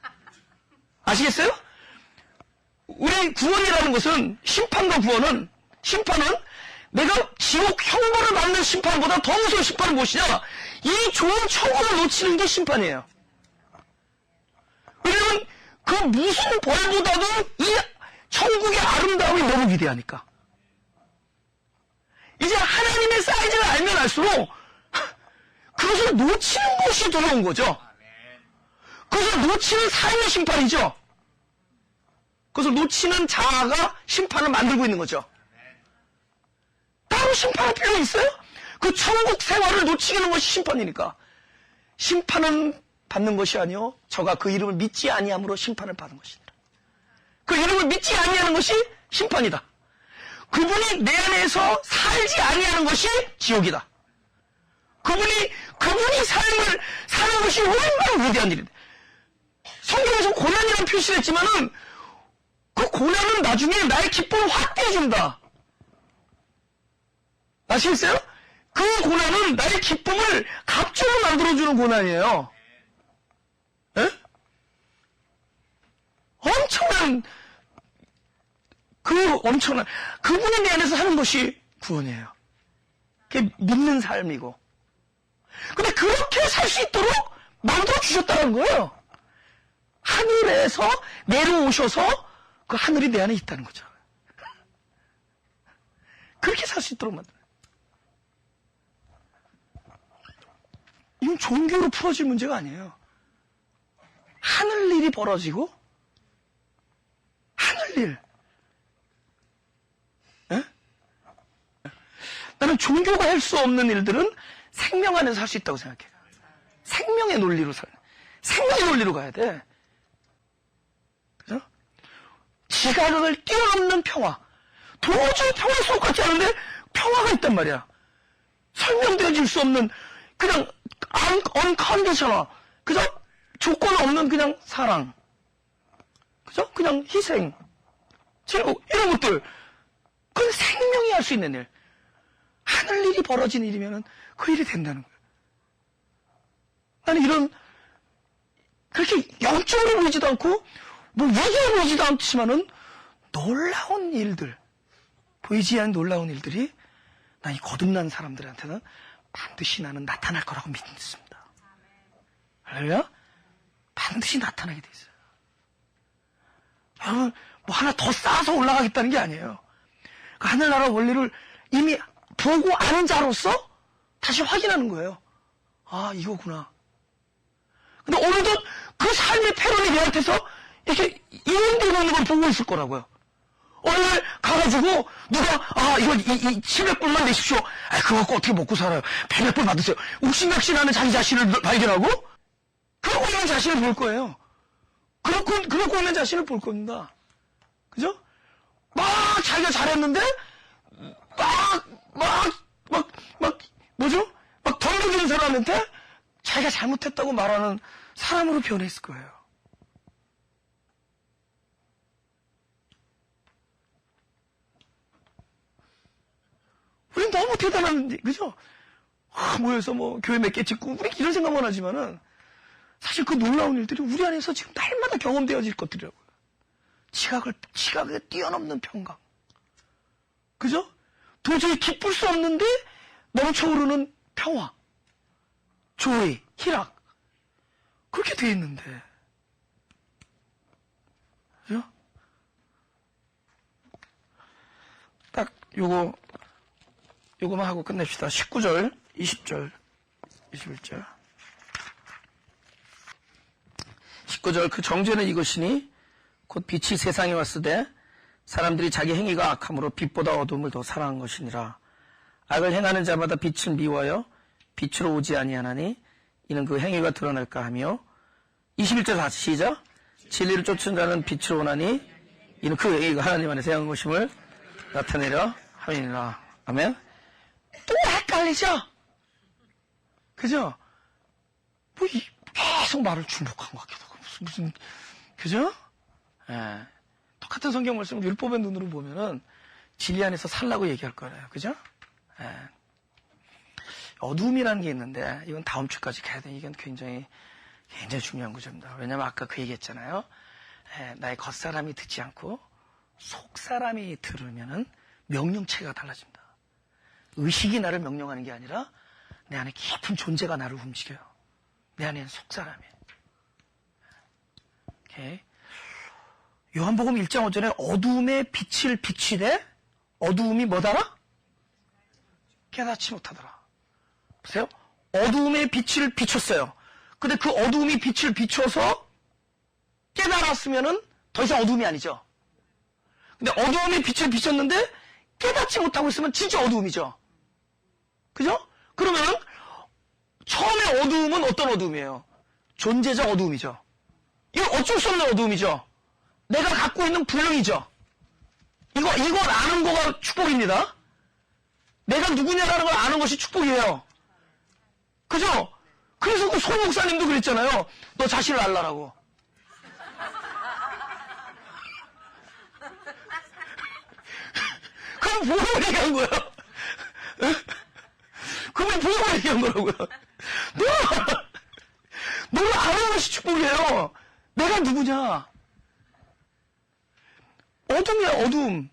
아시겠어요? 우리 구원이라는 것은, 심판은 내가 지옥 형벌을 받는 심판보다 더 무서운 심판은 무엇이냐? 이 좋은 천국을 놓치는 게 심판이에요. 왜냐면 그 무슨 벌보다도 이 천국의 아름다움이 너무 위대하니까. 이제 하나님의 사이즈를 알면 알수록 그것을 놓치는 것이 두려운 거죠. 그것을 놓치는 삶의 심판이죠. 그것을 놓치는 자아가 심판을 만들고 있는 거죠. 따로 심판할 필요 있어요? 그 천국 생활을 놓치는 것이 심판이니까. 심판은 받는 것이 아니요 저가 그 이름을 믿지 아니함으로 심판을 받은 것이니라. 그 이름을 믿지 아니하는 것이 심판이다. 그분이 내 안에서 살지 아니하는 것이 지옥이다. 그분이 삶을 사는 것이 얼마나 위대한 일인데. 성경에서 고난이라는 표시를 했지만은 그 고난은 나중에 나의 기쁨을 확대해준다. 아시겠어요? 그 고난은 나의 기쁨을 갑절로 만들어주는 고난이에요. 에? 엄청난, 그분이 내 안에서 하는 것이 구원이에요. 그게 믿는 삶이고. 근데 그렇게 살 수 있도록 만들어주셨다는 거예요. 하늘에서 내려오셔서 그 하늘이 내 안에 있다는 거죠. 그렇게 살 수 있도록 만들어요. 이건 종교로 풀어질 문제가 아니에요. 하늘 일이 벌어지고, 하늘 일. 에? 나는 종교가 할 수 없는 일들은 생명 안에서 할 수 있다고 생각해요. 생명의 논리로 생명의 논리로 가야 돼. 그죠? 지각을 뛰어넘는 평화. 도저히 평화의 속 같지 않은데 평화가 있단 말이야. 설명되어질 수 없는 그냥 unconditional, 그죠? 조건 없는 그냥 사랑, 그죠? 그냥 희생, 제국 이런 것들, 그건 생명이 할 수 있는 일. 하늘 일이 벌어진 일이면은 그 일이 된다는 거예요. 나는 그렇게 영적으로 보이지도 않고 뭐 위기로 보이지도 않지만은 놀라운 일들, 보이지 않는 놀라운 일들이 난 이 거듭난 사람들한테는 반드시 나는 나타날 거라고 믿습니다. 할렐루야? 반드시 나타나게 돼 있어요. 여러분, 뭐 하나 더 쌓아서 올라가겠다는 게 아니에요. 그 하늘나라 원리를 이미 보고 아는 자로서 다시 확인하는 거예요. 아, 이거구나. 근데 어느덧 그 삶의 패런이 내한테서 이렇게 이용되고 있는 걸 보고 있을 거라고요. 어느 날 가가지고 누가 이거 700불만 내십시오. 그거 갖고 어떻게 먹고 살아요. 100불 받으세요. 욱신각신하는 자기 자신을 발견하고 그러고 있는 자신을 볼 거예요. 그러고 있는 자신을 볼 겁니다. 그죠? 막 자기가 잘했는데 뭐죠? 막 덤벼드는 사람한테 자기가 잘못했다고 말하는 사람으로 변했을 거예요. 우린 너무 대단한, 그죠? 모여서 교회 몇 개 짓고, 우리 이런 생각만 하지만은, 사실 그 놀라운 일들이 우리 안에서 지금 날마다 경험되어질 것들이라고요. 지각을 뛰어넘는 평강. 그죠? 도저히 기쁠 수 없는데, 넘쳐오르는 평화. 조의, 희락. 그렇게 돼 있는데. 그죠? 딱, 요거만 하고 끝냅시다. 19절, 20절, 21절. 19절, 그 정죄는 이것이니 곧 빛이 세상에 왔으되 사람들이 자기 행위가 악함으로 빛보다 어둠을 더 사랑한 것이니라. 악을 행하는 자마다 빛을 미워하여 빛으로 오지 아니하나니 이는 그 행위가 드러날까 하며 21절 다시 시작. 진리를 쫓은 자는 빛으로 오나니 이는 그 행위가 하나님 안에서 행한 것임을 나타내려 함이니라. 아멘. 또 헷갈리죠? 그죠? 계속 말을 중복한 것 같기도 하고, 무슨, 그죠? 예. 똑같은 성경 말씀을 율법의 눈으로 보면은 진리 안에서 살라고 얘기할 거예요. 그죠? 예. 어둠이라는 게 있는데, 이건 다음 주까지 가야 돼. 이건 굉장히 중요한 구조입니다. 왜냐면 아까 그 얘기 했잖아요. 예, 나의 겉사람이 듣지 않고 속사람이 들으면은 명령체가 달라집니다. 의식이 나를 명령하는 게 아니라 내 안에 깊은 존재가 나를 움직여요. 내 안에는 속사람이에요. 오케이. 요한복음 1장 5절에 어두움에 빛을 비치되 어두움이 뭐더라? 깨닫지 못하더라. 보세요. 어두움에 빛을 비췄어요. 근데 그 어두움이 빛을 비춰서 깨달았으면은 더 이상 어두움이 아니죠. 근데 어두움에 빛을 비췄는데 깨닫지 못하고 있으면 진짜 어두움이죠. 그죠? 그러면은 처음에 어두움은 어떤 어두움이에요? 존재적 어두움이죠. 이거 어쩔 수 없는 어두움이죠. 내가 갖고 있는 불능이죠. 이걸 아는 거가 축복입니다. 내가 누구냐라는 걸 아는 것이 축복이에요. 그죠? 그래서 그 소 목사님도 그랬잖아요. 너 자신을 알라라고. 그럼 뭐라고 얘기한 거야? 그건 뭐라고 얘기한 거라고요? 너를 아는 것이 축복이에요. 내가 누구냐? 어둠이야, 어둠.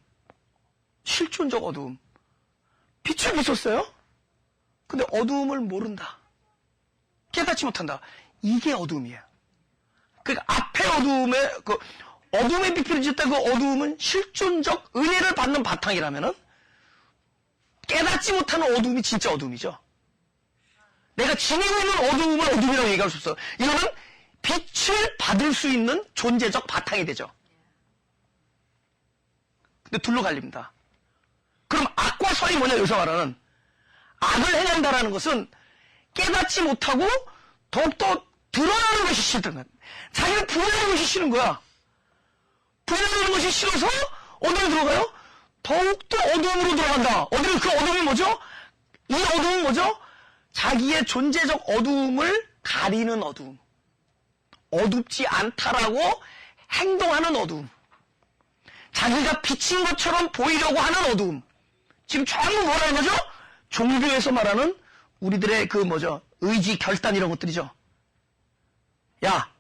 실존적 어둠. 빛을 비췄어요? 근데 어둠을 모른다. 깨닫지 못한다. 이게 어둠이에요. 그러니까 앞에 어둠에 비춰질 때 그 어둠은 실존적 은혜를 받는 바탕이라면은 깨닫지 못하는 어둠이 진짜 어둠이죠. 내가 지니고 있는 어둠을 어둠이라고 얘기할 수 없어요. 이거는 빛을 받을 수 있는 존재적 바탕이 되죠. 근데 둘로 갈립니다. 그럼 악과 선이 뭐냐, 여기서 말하는 악을 행한다라는 것은 깨닫지 못하고 더욱더 드러나는 것이 싫던 거야. 자기를 부여하는 것이 싫은 거야. 부여하는 것이 싫어서 어디로 들어가요? 더욱더 어둠으로 들어간다. 그 어둠이 뭐죠? 이 어둠은 뭐죠? 자기의 존재적 어두움을 가리는 어두움. 어둡지 않다라고 행동하는 어두움. 자기가 비친 것처럼 보이려고 하는 어두움. 지금 전부 뭐라는 거죠? 종교에서 말하는 우리들의 의지, 결단 이런 것들이죠. 야,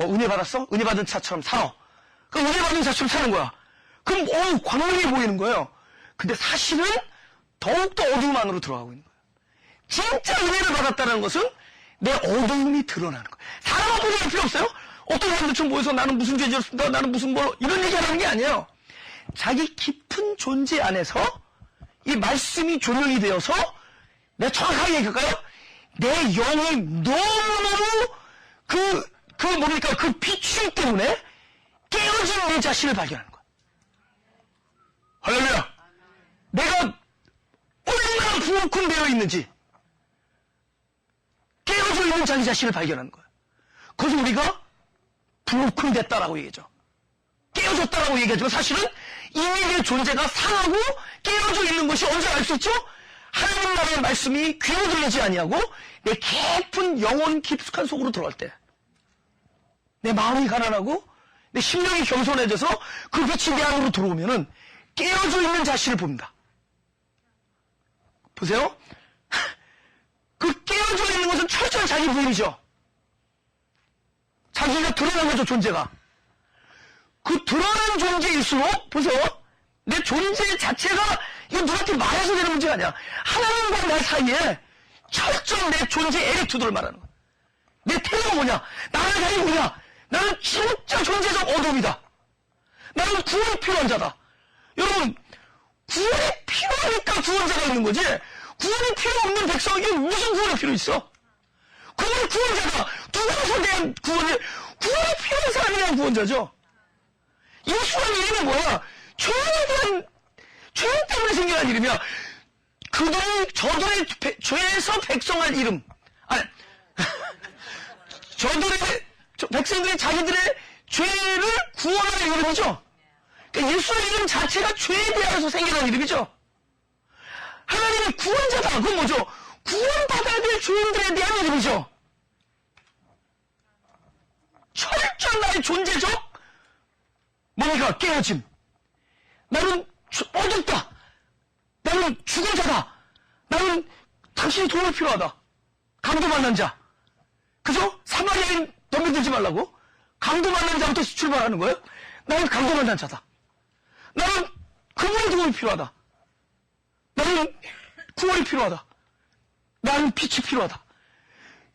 은혜 받았어? 은혜 받은 차처럼 살아. 그럼 은혜 받은 차처럼 사는 거야. 그럼 광활하게 보이는 거예요. 근데 사실은 더욱더 어두움 안으로 들어가고 있는 거예요. 진짜 은혜를 받았다는 것은 내 어두움이 드러나는 거예요. 사람 어두움이 필요 없어요? 어떤 사람들처럼 모여서 나는 무슨 죄 지었습니다. 나는 무슨 이런 얘기 하는 게 아니에요. 자기 깊은 존재 안에서 이 말씀이 조명이 되어서 내가 정확하게 얘기할까요? 내 영이 너무너무 그 비추임 때문에 깨어진 내 자신을 발견하는 거야. 할렐루야! 내가 얼마나 부엌은 되어 있는지 깨어져 있는 자기 자신을 발견하는 거야. 그래서 우리가 부엌은 됐다라고 얘기하죠. 깨어져 깨어졌다라고 얘기하지만 사실은 이미 내 존재가 상하고 깨어져 있는 것이 언제 알 수 있죠? 하나님 나라의 말씀이 귀로 들리지 아니하고 내 깊은 영혼 깊숙한 속으로 들어갈 때, 내 마음이 가난하고 내 심령이 겸손해져서 그 빛이 내 안으로 들어오면은 깨어져 있는 자신을 봅니다. 보세요. 그 깨어져 있는 것은 철저히 자기 부인이죠. 자기가 드러난 거죠, 존재가. 그 드러난 존재일수록, 보세요. 내 존재 자체가, 이거 누구한테 말해서 되는 문제가 아니야. 하나님과 나 사이에 철저히 내 존재 에리투드를 말하는 거야. 내 태도가 뭐냐? 나는 자기 뭐냐? 나는 진짜 존재적 어둠이다. 나는 구원이 필요한 자다. 여러분, 구원이 필요하니까 구원자가 있는 거지, 구원이 필요 없는 백성에게 무슨 구원이 필요 있어? 그분이 구원자다. 누구로서 대한 구원이, 구원이 필요한 사람이 대한 구원자죠. 예수라는 이름이 뭐야? 죄에 대한, 죄 때문에 생겨난 이름이야. 저들의 죄에서 백성할 이름. 아니, 백성들이 자기들의 죄를 구원하는 이름이죠. 그러니까 예수의 이름 자체가 죄에 대해서 생겨난 이름이죠. 하나님의 구원자다. 그건 뭐죠? 구원받아야 될 죄인들에 대한 이름이죠. 철저한 나의 존재적 뭔가 깨어짐. 나는 어둡다. 나는 죽은 자다. 나는 당신이 도움이 필요하다. 강도 만난 자. 그죠? 사마리아인 덤벼들지 말라고. 강도 만난 자부터 출발하는 거예요. 나는 강도 만난 자다. 나는 그분의 도움이 필요하다. 나는 구원이 필요하다. 나는 빛이 필요하다.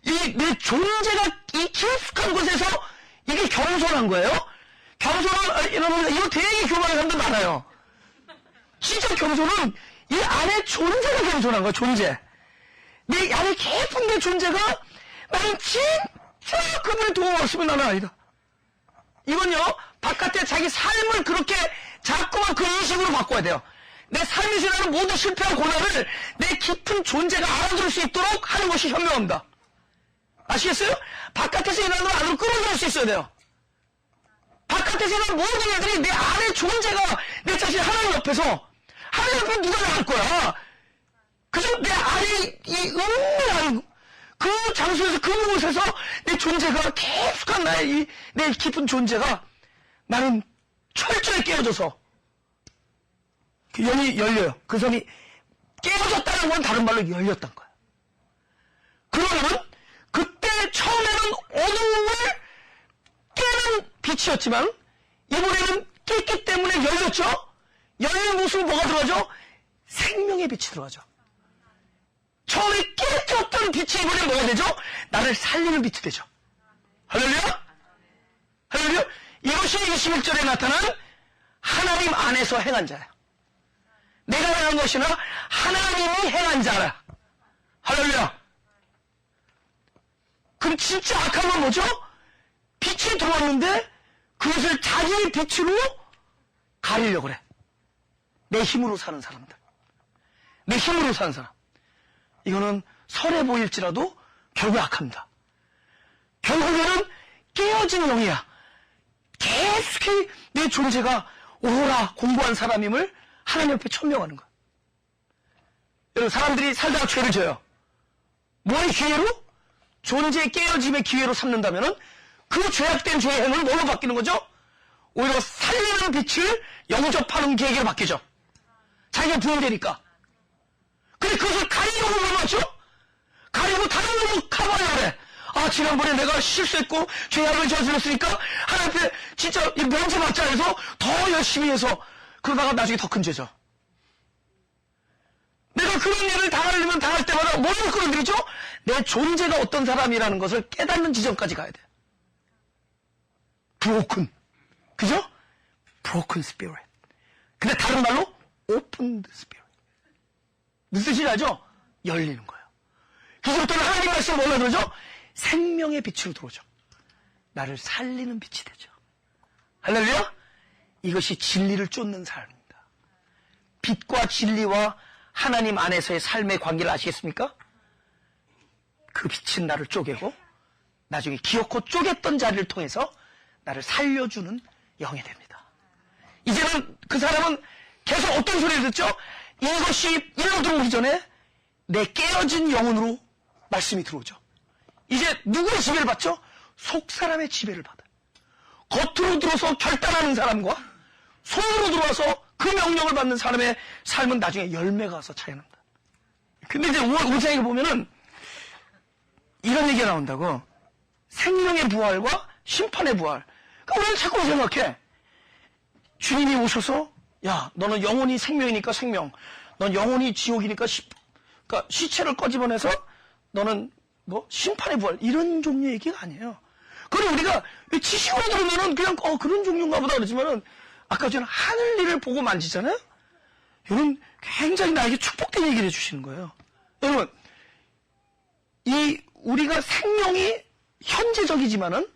내 존재가 이 깊숙한 곳에서 이게 겸손한 거예요. 겸손은, 여러분, 이거 되게 교만한 사람들 많아요. 진짜 겸손은 이 안에 존재가 겸손한 거야, 존재. 내 안에 깊은 내 존재가 나는 진짜 그분의 도움 없으면 나는 아니다. 이건요, 바깥에 자기 삶을 그렇게 자꾸만 그 인식으로 바꿔야 돼요. 내 삶에서 일어나는 모든 실패와 고난을 내 깊은 존재가 알아들을 수 있도록 하는 것이 현명합니다. 아시겠어요? 바깥에서 일어나는 걸 안으로 끌어들일 수 있어야 돼요. 바깥에서 일어나는 모든 일들이 내 안의 존재가 내 자신 하나님 옆에서, 하나님 옆에 누가 나갈 거야? 그래서 내 안에 이 은밀한 그 장소에서, 그 곳에서 내 존재가, 깊숙한 나의 내 깊은 존재가 나는 철저히 깨어져서 그 영이 열려요. 그 선이 깨어졌다는 건 다른 말로 열렸단 거야. 그러면은 그때 처음에는 어둠을 깨는 빛이었지만 이번에는 깼기 때문에 열렸죠. 열린 모습은 뭐가 들어가죠? 생명의 빛이 들어가죠. 처음에 깨졌던 빛이 이번에 뭐가 되죠? 나를 살리는 빛이 되죠. 할렐루야? 할렐루야? 이것이 21절에 나타난 하나님 안에서 행한 자야. 내가 행한 것이나 하나님이 행한 자라. 할렐루야. 그럼 진짜 악한 건 뭐죠? 빛이 들어왔는데 그것을 자기의 빛으로 가리려고 그래. 내 힘으로 사는 사람들. 내 힘으로 사는 사람. 이거는 선해 보일지라도 결국 악합니다. 결국에는 깨어진 영이야. 계속 내 존재가 오라 공부한 사람임을 하나님 옆에 천명하는 거야. 여러분, 사람들이 살다가 죄를 져요. 뭐의 기회로? 존재의 깨어짐의 기회로 삼는다면은 그 죄악된 죄의 행은 뭘로 바뀌는 거죠? 오히려 살리는 빛을 영접하는 계획으로 바뀌죠. 자기가 부인되니까. 근데 그것을 가리려고 뭐죠? 가리고 다른 걸로 커버하려고 그래. 아, 지난번에 내가 실수했고 죄악을 저질렀으니까 하나님 앞에 진짜 면제받자 해서 더 열심히 해서 그러다가 나중에 더 큰 죄죠. 내가 그런 일을 당하려면 당할 때마다 뭘로 끌어들이죠? 내 존재가 어떤 사람이라는 것을 깨닫는 지점까지 가야 돼. broken. 그죠? broken spirit. 근데 다른 말로 opened spirit. 무슨 뜻인지 알죠? 열리는 거예요. 그래서부터는 하나님 말씀을 뭘로 들어오죠? 생명의 빛으로 들어오죠. 나를 살리는 빛이 되죠. 할렐루야? 이것이 진리를 쫓는 삶입니다. 빛과 진리와 하나님 안에서의 삶의 관계를 아시겠습니까? 그 빛은 나를 쪼개고 나중에 기어코 쪼갰던 자리를 통해서 나를 살려주는 영이 됩니다. 이제는 그 사람은 계속 어떤 소리를 듣죠? 이것이 일로 들어오기 전에 내 깨어진 영혼으로 말씀이 들어오죠. 이제 누구의 지배를 받죠? 속 사람의 지배를 받아요. 겉으로 들어서 결단하는 사람과 속으로 들어와서 그 명령을 받는 사람의 삶은 나중에 열매가 와서 차이납니다. 근데 이제 5장에 보면은 이런 얘기가 나온다고. 생명의 부활과 심판의 부활. 그러니까 우리는 자꾸 생각해. 주님이 오셔서 야, 너는 영혼이 생명이니까 생명. 넌 영혼이 지옥이니까 그러니까 시체를 꺼집어내서 너는 뭐 심판의 부활. 이런 종류의 얘기가 아니에요. 그리고 우리가 지식으로 들으면은 그냥 그런 종류인가 보다 그러지만은 아까 전에 하늘 일을 보고 만지잖아요. 여러분 굉장히 나에게 축복된 얘기를 해주시는 거예요. 여러분 우리가 생명이 현재적이지만은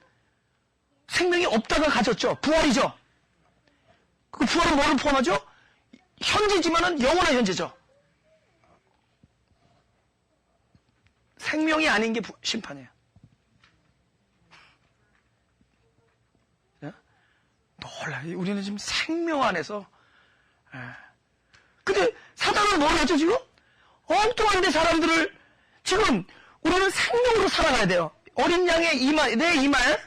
생명이 없다가 가졌죠. 부활이죠. 그 부활은 뭐를 포함하죠? 현재지만은 영원한 현재죠. 생명이 아닌 게 심판이에요. 놀라요. 우리는 지금 생명 안에서. 근데 사단은 뭘 하죠 지금? 엉뚱한데 사람들을 지금 우리는 생명으로 살아가야 돼요. 어린 양의 내 이마에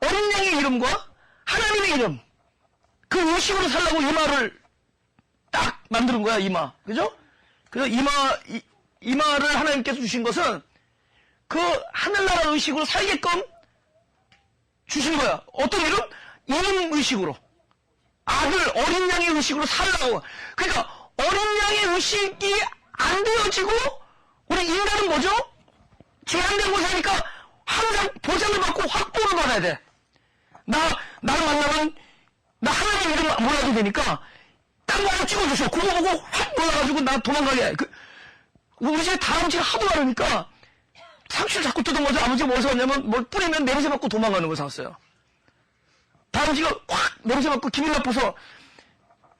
어린 양의 이름과 하나님의 이름 그 의식으로 살라고 이마를 딱 만드는 거야. 이마. 그죠? 그래서 이마를 하나님께서 주신 것은 그 하늘나라 의식으로 살게끔 주신 거야. 어떤 이름? 이름 의식으로. 아들, 어린 양의 의식으로 살라고. 그러니까 어린 양의 의식이 안 되어지고 우리 인간은 뭐죠? 제한된 곳이니까 항상 보장을 받고 확보를 받아야 돼. 나를 만나면 나 하나님 이름 몰라도 되니까 딱 와서 찍어주셔. 그거 보고 확 놀라가지고 나 도망가게 해. 우리 집에 다람쥐가 하도 많으니까 상추를 자꾸 뜯어먹어서 아버지가 뭘 사왔냐면 뭘 뿌리면 냄새 맡고 도망가는 걸 사왔어요. 다람쥐가 확 냄새 맡고 기분 나빠서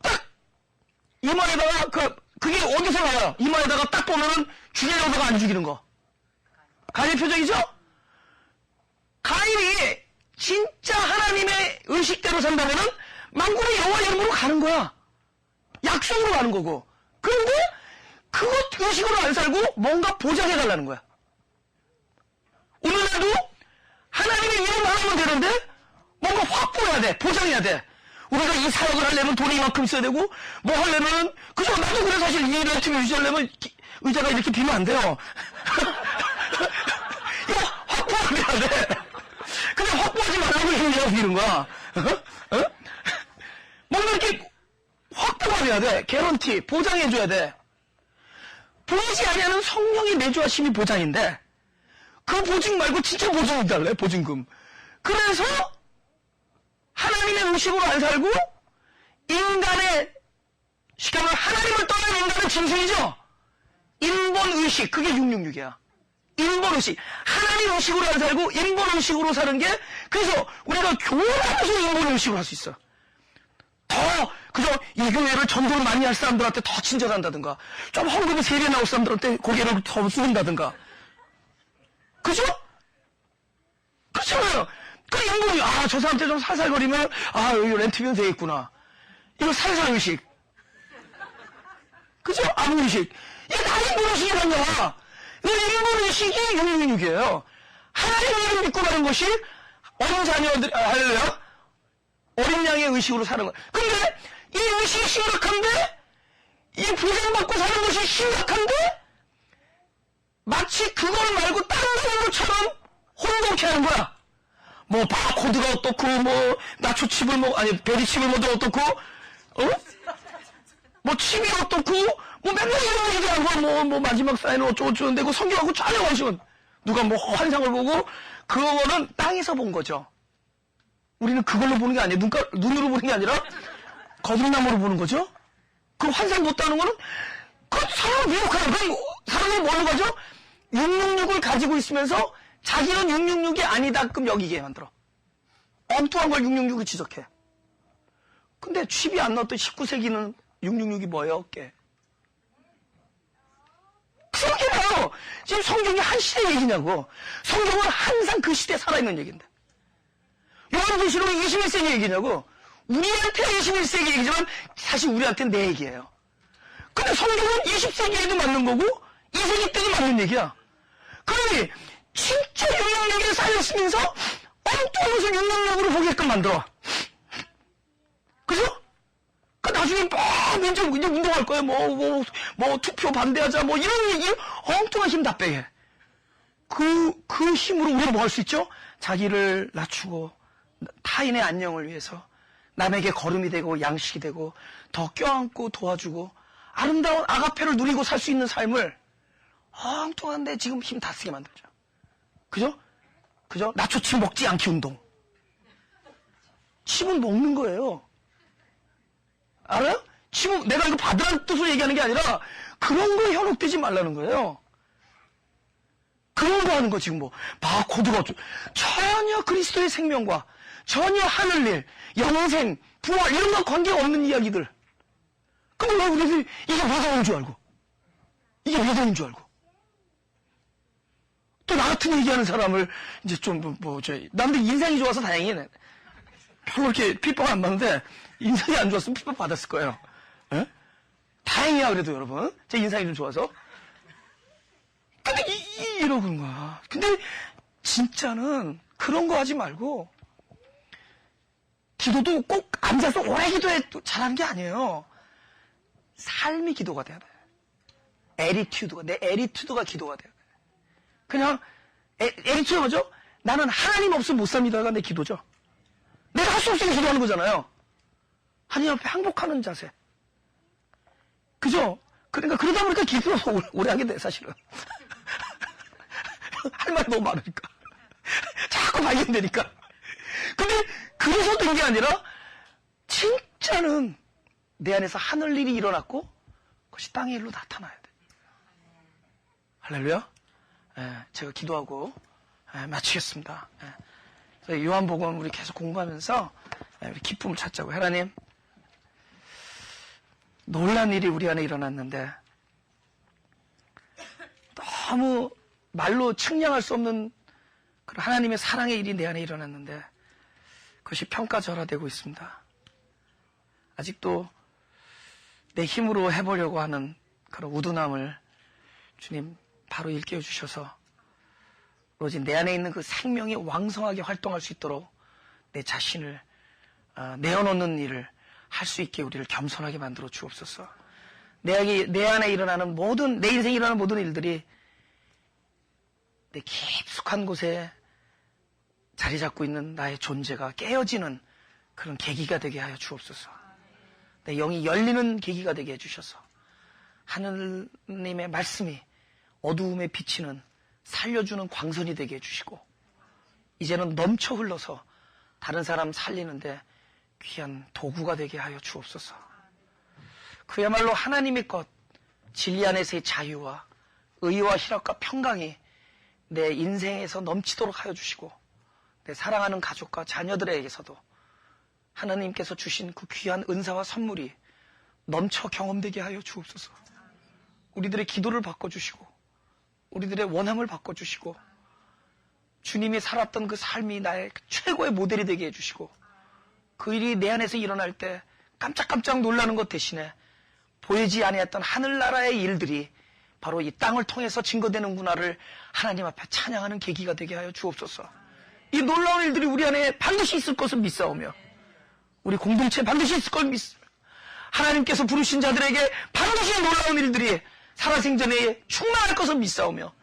딱 이마에다가 그게 어디서 나와요? 이마에다가 딱 보면은 죽이려다가 안 죽이는 거. 가인의 표정이죠? 가인이 진짜 하나님의 의식대로 산다면은 만군의 여호와 이름으로 가는 거야. 약속으로 가는 거고. 그런데 그것 의식으로 안 살고 뭔가 보장해달라는 거야. 오늘날도 하나님의 이름 하나면 되는데 뭔가 확보해야 돼. 보장해야 돼. 우리가 이 사역을 하려면 돈이 이만큼 있어야 되고 뭐 하려면 그죠? 나도 그래 사실 이 렌트 뮤지하려면 의자가 이렇게 비면 안 돼요. 이거 확보를 해야 돼. 근데 확보하지 말라고 의자가 비는 거야. 뭔가 이렇게 확보가 돼야 돼. 개런티 보장해줘야 돼. 보이지 아니하는 성령의 내주하심이 보장인데 그 보증 말고 진짜 보증이 달래. 보증금. 그래서 하나님의 의식으로 안 살고 인간의 시간을 하나님을 떠난 인간은 짐승이죠. 인본의식 그게 666이야. 인본의식 하나님 의식으로 안 살고 인본의식으로 사는 게 그래서 우리가 교회를 하면서 인본의식으로 할 수 있어. 더 그저 이 교회를 전도를 많이 할 사람들한테 더 친절한다든가 좀 헌금이 3배 나올 사람들한테 고개를 더 숙인다든가 그죠? 그렇잖아요. 그 인본이 저 사람한테 좀 살살거리면 여기 렌트비는 되겠구나. 이거 살살의식. 그죠? 암의식. 이게 다 인본의식이란 거야. 이 인본의식이 666이에요. 하나님의 이름 믿고 가는 것이 어린 자녀들 할렐루야 어린 양의 의식으로 사는 거야. 근데 이 의식이 심각한데 이 보장받고 사는 것이 심각한데 마치 그걸 말고 다른 것처럼 혼동케 하는 거야. 뭐 바코드가 어떻고 뭐 나초칩을 베리칩을 뭐도 어떻고 뭐 칩이 어떻고 뭐 맨날 이런 얘기하고 뭐 마지막 사인은 어쩌고저쩌는데 그 성경하고 전혀 관심은 누가 뭐 환상을 보고 그거는 땅에서 본 거죠. 우리는 그걸로 보는 게 아니에요. 눈으로 보는 게 아니라 거듭남으로 보는 거죠. 그 환상 봤다는 거는 그 사람을 미혹하는 그 사람이 뭘로 가죠? 666을 가지고 있으면서 자기는 666이 아니다끔 여기게 만들어. 엉뚱한 걸 666을 지적해. 근데 칩이 안 나왔던 19세기는 666이 뭐예요? 어깨. 그렇게 봐요. 지금 성경이 한 시대 얘기냐고. 성경은 항상 그 시대에 살아있는 얘기인데. 요한계시록은 21세기 얘기냐고. 우리한테 21세기 얘기지만 사실 우리한테는 내 얘기예요. 근데 성경은 20세기에도 맞는 거고 2세기 때도 맞는 얘기야. 그러니 진짜 영향력에 쌓였으면서 엉뚱한 것을 영향력으로 보게끔 만들어. 그죠? 그 나중에 이제 운동할 거예요. 투표 반대하자, 이런 얘기, 엉뚱한 힘 다 빼게. 그 힘으로 우리가 뭐 할 수 있죠? 자기를 낮추고, 타인의 안녕을 위해서, 남에게 거름이 되고, 양식이 되고, 더 껴안고 도와주고, 아름다운 아가페를 누리고 살 수 있는 삶을, 엉뚱한데 지금 힘 다 쓰게 만들죠. 그죠? 그죠? 나초칩 먹지 않기 운동. 칩은 먹는 거예요. 알아요? 칩은 내가 이거 받으라는 뜻으로 얘기하는 게 아니라 그런 거에 현혹되지 말라는 거예요. 그런 거 하는 거 지금 바코드가 전혀 그리스도의 생명과 전혀 하늘일, 영생, 부활 이런 거 관계없는 이야기들. 그럼 왜 우리들이 이게 믿음인 줄 알고 이게 믿음인 줄 알고 또 나 같은 얘기하는 사람을 이제 남들 인상이 좋아서 다행이네. 별로 이렇게 핍박 안 받는데 인상이 안 좋았으면 핍박 받았을 거예요. 에? 다행이야 그래도 여러분. 제 인상이 좀 좋아서. 근데 이러고 그런 거야. 근데 진짜는 그런 거 하지 말고 기도도 꼭 앉아서 오래 기도해 잘하는 게 아니에요. 삶이 기도가 돼야 돼. 내 에리튜드가 기도가 돼야 돼. 그냥 에리튜드가 뭐죠? 나는 하나님 없으면 못 삽니다가 내 기도죠. 내가 할 수 없으면 기도하는 거잖아요. 하나님 앞에 항복하는 자세. 그죠? 그러니까 그러다 보니까 기도를 오래 하게 돼, 사실은. 할 말이 너무 많으니까. 자꾸 발견되니까. 근데 그래서 된 게 아니라 진짜는 내 안에서 하늘 일이 일어났고 그것이 땅의 일로 나타나야 돼. 할렐루야. 제가 기도하고 마치겠습니다. 요한복음 우리 계속 공부하면서 우리 기쁨을 찾자고. 하나님, 놀란 일이 우리 안에 일어났는데 너무 말로 측량할 수 없는 그런 하나님의 사랑의 일이 내 안에 일어났는데 그것이 평가절하되고 있습니다. 아직도 내 힘으로 해보려고 하는 그런 우둔함을 주님 바로 일깨워 주셔서 오로지 내 안에 있는 그 생명이 왕성하게 활동할 수 있도록 내 자신을 내어놓는 일을 할 수 있게 우리를 겸손하게 만들어 주옵소서. 내 안에 일어나는 내 인생에 일어나는 모든 일들이 내 깊숙한 곳에 자리 잡고 있는 나의 존재가 깨어지는 그런 계기가 되게 하여 주옵소서. 내 영이 열리는 계기가 되게 해주셔서 하느님의 말씀이 어두움에 비치는 살려주는 광선이 되게 해주시고 이제는 넘쳐 흘러서 다른 사람 살리는데 귀한 도구가 되게 하여 주옵소서. 그야말로 하나님의 것, 진리 안에서의 자유와 의와 희락과 평강이 내 인생에서 넘치도록 하여 주시고 내 사랑하는 가족과 자녀들에게서도 하나님께서 주신 그 귀한 은사와 선물이 넘쳐 경험되게 하여 주옵소서. 우리들의 기도를 바꿔주시고 우리들의 원함을 바꿔주시고 주님이 살았던 그 삶이 나의 최고의 모델이 되게 해주시고 그 일이 내 안에서 일어날 때 깜짝깜짝 놀라는 것 대신에 보이지 아니했던 하늘나라의 일들이 바로 이 땅을 통해서 증거되는구나를 하나님 앞에 찬양하는 계기가 되게 하여 주옵소서. 이 놀라운 일들이 우리 안에 반드시 있을 것을 믿사오며 우리 공동체에 반드시 있을 것을 믿습니다. 하나님께서 부르신 자들에게 반드시 놀라운 일들이 살아생전에 충만할 것을 믿사오며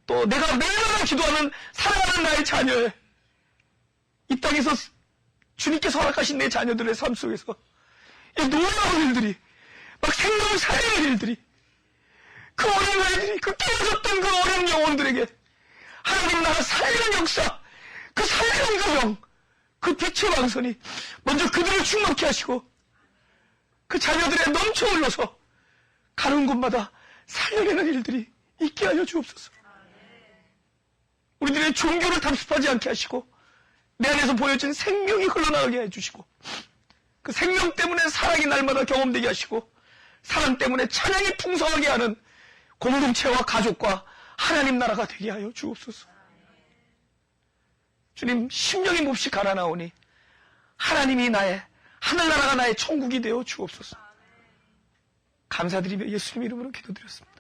또 내가 매일마다 기도하는 사랑하는 나의 자녀의 이 땅에서 주님께서 허락하신 내 자녀들의 삶 속에서 이 놀라운 일들이 막 생명을 살리는 일들이 그 어린 아이들이 그 깨어졌던 그 어린 영혼들에게 하나님 나라 살리는 역사 그 살리는 가정 그 빛의 왕선이 먼저 그들을 충만케 하시고 그 자녀들의 넘쳐 흘러서 가는 곳마다 살려내는 일들이 있게 하여 주옵소서. 우리들의 종교를 답습하지 않게 하시고 내 안에서 보여진 생명이 흘러나가게 해주시고 그 생명 때문에 사랑이 날마다 경험되게 하시고 사랑 때문에 찬양이 풍성하게 하는 공동체와 가족과 하나님 나라가 되게 하여 주옵소서. 주님 심령이 몹시 가라나오니 하나님이 나의 하늘나라가 나의 천국이 되어 주옵소서. 감사드리며 예수님 이름으로 기도드렸습니다.